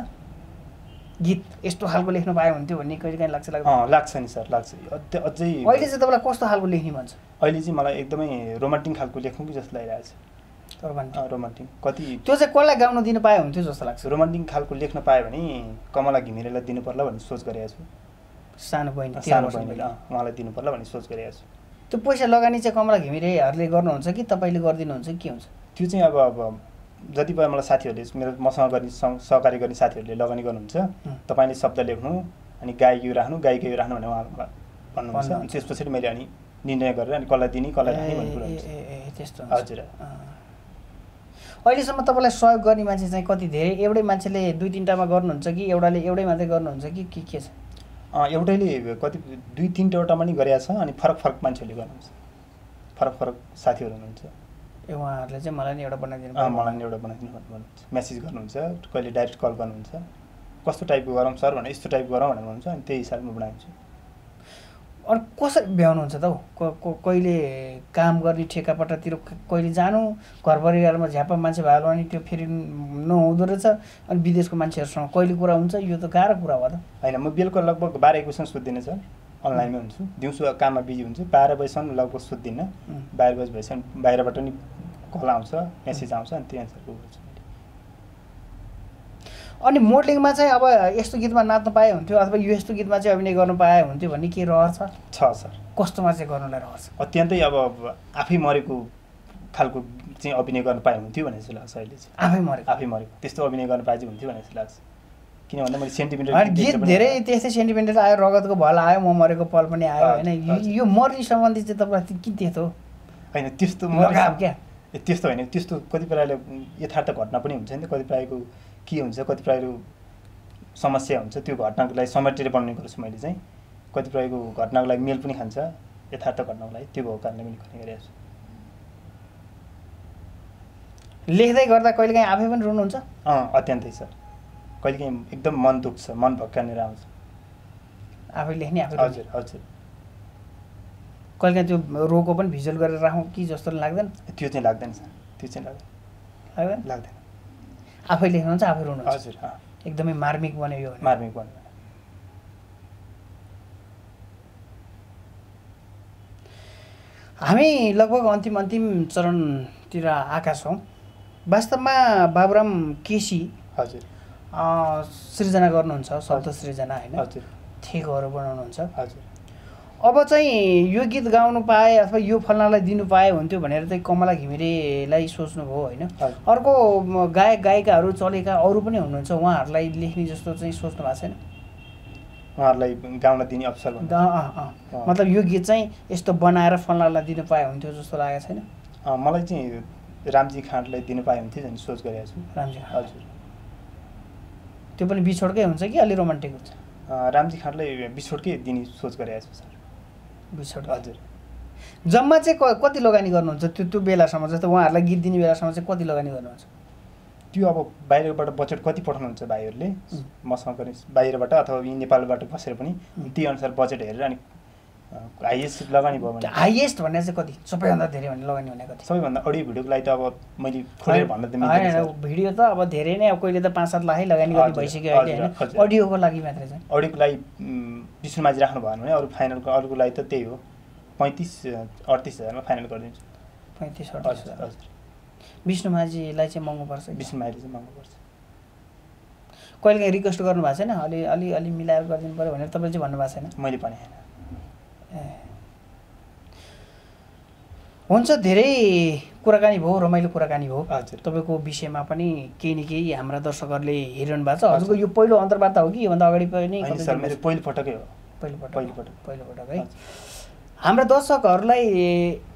गीत यस्तो खालको लेख्नु पाए हुन्थ्यो भन्ने कहिले काहीँ लाग्छ लाग्छ नि सर लाग्छ अझै अहिले चाहिँ तपाईँलाई कस्तो खालको लेख्ने भन्छ अहिले चाहिँ मलाई एकदमै रोमान्टिक खालको लेख्नु कि जस्तो लागिरहेको छ रोमान्टिक कति त्यो चाहिँ कसलाई गाउन दिनु पाए हुन्थ्यो जस्तो लाग्छ रोमान्टिक खालको लेख्न पायो भने कमला घिमिरेलाई दिनु पर्ला भन्ने सोच गरेको छु सानो बहिनी उहाँलाई दिनु पर्ला भन्ने सोच गरेको छु त्यो पैसा लगानी चाहिँ कमला घिमिरेहरूले गर्नुहुन्छ कि तपाईँले गरिदिनुहुन्छ कि के हुन्छ त्यो चाहिँ अब जतिपय मलाई साथीहरूले मेरो मसँग गर्ने सहकारी गर्ने साथीहरूले लगानी गर्नुहुन्छ तपाईँले शब्द लेख्नु अनि गायकी राख्नु गायकी राख्नु भनेर उहाँ भन्नुहुन्छ अनि त्यस पछाडि मैले अनि निर्णय गरेर अनि कसलाई दिने कसलाई राख्ने भन्ने कुरा हुन्छ त्यस्तो हजुर अहिलेसम्म तपाईँलाई सहयोग गर्ने मान्छे चाहिँ कति धेरै एउटै मान्छेले 2-3टामा गर्नुहुन्छ कि एउटाले एउटै मात्रै गर्नुहुन्छ कि के छ एउटैले कति 2-3वटामा नि गरेको छ अनि फरक मान्छेहरूले गर्नुहुन्छ फरक साथीहरू हुनुहुन्छ उहाँहरूले चाहिँ मलाई नि एउटा बनाइदिनु भन्नुहुन्छ मेसेज गर्नुहुन्छ कहिले डाइरेक्ट कल गर्नुहुन्छ कस्तो टाइपको गरौँ सर भने यस्तो टाइपको गरौँ भनेर भन्नुहुन्छ अनि त्यही हिसाबले म बनाइदिन्छु अनि कसरी भ्याउनुहुन्छ त हौ कहिले काम गर्ने ठेकापट्टातिर कहिले जानु घर परिवारमा झ्यापा मान्छे भयो भने त्यो फेरि नहुँदो रहेछ अनि विदेशको मान्छेहरूसँग कहिले कुरा हुन्छ यो त गाह्रो कुरा हो त होइन म बेलुका लगभग 12-1 बजीसम्म सुत्दिनँ सर अनलाइनमै हुन्छु दिउँसो काममा बिजी हुन्छु 12 बजीसम्म लगभग सुत्दिनँ 12 बजी भएसम्म बाहिरबाट नि कल आउँछ मेसेज आउँछ अनि त्यही अनुसारको गर्छु अनि मोडलिङमा चाहिँ अब यस्तो गीतमा नाच्न पाए हुन्थ्यो अथवा यो यस्तो गीतमा चाहिँ अभिनय गर्नु पाए हुन्थ्यो भन्ने के रहर छ सर कस्तोमा चाहिँ गर्नुलाई रहर छ अत्यन्तै अब आफै मरेको खालको चाहिँ अभिनय गर्न पाए हुन्थ्यो भन्ने जस्तो लाग्छ अहिले चाहिँ आफै मरेको त्यस्तो अभिनय गर्न पाए चाहिँ हुन्थ्यो भन्ने जस्तो लाग्छ किन भन्दा मैले सेन्टिमेन्टल गीत धेरै त्यस्तै सेन्टिमेन्टल आयो रगतको भल आयो म मरेको पल पनि आयो होइन यो मर्ने सम्बन्धी चाहिँ तपाईँलाई के त्यस्तो होइन त्यस्तो क्या त्यस्तो होइन त्यस्तो कतिपयले यथार्थ घटना पनि हुन्छ नि त कतिपयको के हुन्छ कतिपयको समस्या हुन्छ त्यो घटनाको लागि समेटेर बनाउने गर्छु मैले चाहिँ कतिपयको घटनाको लागि मेल पनि खान्छ यथार्थ घटनाको लागि त्यो भएको कारणले पनि गर्ने गरेको छु लेख्दै गर्दा कहिलेकाहीँ आफै पनि रुनुहुन्छ अत्यन्तै सर कहिलेकाहीँ एकदम मन दुख्छ मन भक्कानेर आउँछ आफै लेख्ने आफै हजुर हजुर कहिलेकाहीँ त्यो रोको पनि भिजुअल गरेर राखौँ कि जस्तो लाग्दैन त्यो चाहिँ लाग्दैन सर त्यो चाहिँ लाग्दैन आफै लेख्नुहुन्छ आफै रुनुहुन्छ हजुर एकदमै मार्मिक बन्यो यो मार्मिक बन्यो हामी लगभग अन्तिम चरणतिर आएका छौँ वास्तवमा बाबुराम केसी हजुर सृजना गर्नुहुन्छ शब्द सृजना होइन हजुर थेगहरू बनाउनुहुन्छ हजुर अब चाहिँ यो गीत गाउनु पाए अथवा यो फल्नालाई दिनु पाए हुन्थ्यो भनेर चाहिँ कमला घिमिरेलाई सोच्नुभयो होइन अर्को गायक गायिकाहरू चलेका अरू पनि हुनुहुन्छ उहाँहरूलाई लेख्ने जस्तो चाहिँ सोच्नु भएको छैन उहाँहरूलाई गाउन दिने अवसर मतलब यो गीत चाहिँ यस्तो बनाएर फल्नालाई दिनु पाए हुन्थ्यो जस्तो लागेको छैन मलाई चाहिँ रामजी खाँडलाई दिनु पाए हुन्थ्यो भन्ने सोच गरेको छु रामजी हजुर त्यो पनि बिछोडकै हुन्छ कि अलि रोमान्टिक हुन्छ रामजी खाँडलाई बिछोडकै दिने सोच गरेको छु सर बिछोड हजुर जम्मा चाहिँ कति लगानी गर्नुहुन्छ त्यो बेलासम्म जस्तो उहाँहरूलाई गीत दिने बेलासम्म चाहिँ कति लगानी गर्नुहुन्छ त्यो अब बाहिरबाट बजेट कति पठाउनुहुन्छ भाइहरूले मसँग पनि बाहिरबाट अथवा यी नेपालबाट बसेर पनि त्यही अनुसार बजेट हेरेर अनि हाइएस्ट लगानी भयो भने हाइएस्ट भन्ने चाहिँ कति सबैभन्दा धेरै भन्ने लगानी भने कति सबैभन्दा अडियो भिडियोको लागि त अब मैले खोलेर भन्न त मिल्दैन भिडियो त अब धेरै नै अब कहिले त 5-7 लाखै लगानी गर्ने भइसक्यो अहिले होइन अडियोको लागि मात्रै चाहिँ अडियोको लागि विष्णु माझी राख्नु भयो भने अरू फाइनलको अरूको लागि त त्यही हो 35-38 हजारमा फाइनल गरिदिन्छु 35-38 हजार। हजुर विष्णुमाझीलाई चाहिँ महँगो पर्छ। विष्णुमाझीले चाहिँ महँगो पर्छ। कहिलेकाहीँ रिक्वेस्ट गर्नु भएको छैन अलि मिलाएर गरिदिनु पऱ्यो भनेर तपाईँले चाहिँ भन्नुभएको छैन? मैले भने होइन। हुन्छ, धेरै कुराकानी भयो, रमाइलो कुराकानी भयो। हजुर तपाईँको विषयमा पनि केही न केही हाम्रा दर्शकहरूले हेरिरहनु भएको छ। हजुरको यो पहिलो अन्तर्वार्ता हो कि योभन्दा अगाडि पनि? सर मेरो पहिलोपटकै हो। पहिलोपटक है। हाम्रा दर्शकहरूलाई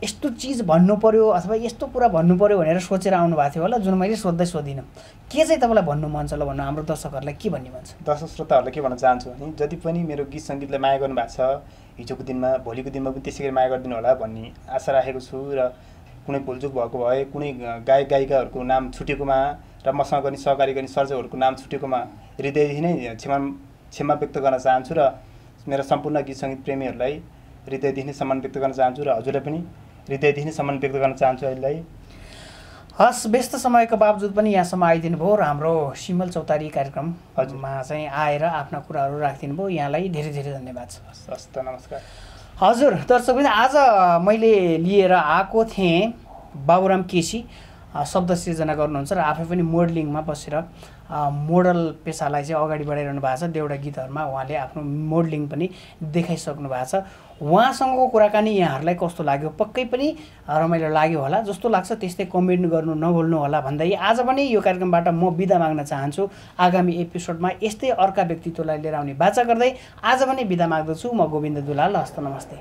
यस्तो चिज भन्नु पर्यो अथवा यस्तो कुरा भन्नु पर्यो भनेर सोचेर आउनु भएको थियो होला, जुन मैले सोधिनँ। के चाहिँ तपाईँलाई भन्नु मन छ ल भन्नु, हाम्रो दर्शकहरूलाई के भन्ने मन छ? दर्शक श्रोताहरूलाई के भन्न चाहन्छु भने जति पनि मेरो गीत सङ्गीतलाई माया गर्नुभएको छ, हिजोको दिनमा भोलिको दिनमा पनि त्यसै गरी माया गरिदिनु होला भन्ने आशा राखेको छु। र कुनै भुलचुक भएको भए, कुनै गायक गायिकाहरूको नाम छुटेकोमा र मसँग गर्ने सहकारी गर्ने सर्जकहरूको नाम छुटेकोमा हृदयदेखि नै क्षमा व्यक्त गर्न चाहन्छु। र मेरा सम्पूर्ण गीत सङ्गीत प्रेमीहरूलाई हृदयदेखि नै सम्मान व्यक्त गर्न चाहन्छु र हजुरलाई पनि हृदयदेखि नै सम्मान व्यक्त गर्न चाहन्छु। अहिले हस्, व्यस्त समयको बावजुद पनि यहाँसम्म आइदिनु भयो र हाम्रो सिमल चौतारी कार्यक्रममा चाहिँ आएर आफ्ना कुराहरू राखिदिनु भयो। यहाँलाई धेरै धेरै धन्यवाद छ। हस् त, नमस्कार। हजुर दर्शकवृन्द, आज मैले लिएर आएको थिएँ बाबुराम केसी, शब्द सिर्जना गर्नुहुन्छ र आफै पनि मोडलिङमा बसेर मोडल पेसालाई चाहिँ अगाडि बढाइरहनु भएको छ। देउडा गीतहरूमा उहाँले आफ्नो मोडलिङ पनि देखाइसक्नु भएको छ। उहाँसँगको कुराकानी यहाँहरूलाई कस्तो लाग्यो? पक्कै पनि रमाइलो लाग्यो होला। जस्तो लाग्छ त्यस्तै कमेन्ट गर्नु नभुल्नु होला भन्दै आज पनि यो कार्यक्रमबाट म बिदा माग्न चाहन्छु। आगामी एपिसोडमा यस्तै अर्का व्यक्तित्वलाई लिएर आउने बाचा गर्दै आज पनि बिदा माग्दछु। म गोविन्द दुलाल। हस्त नमस्ते।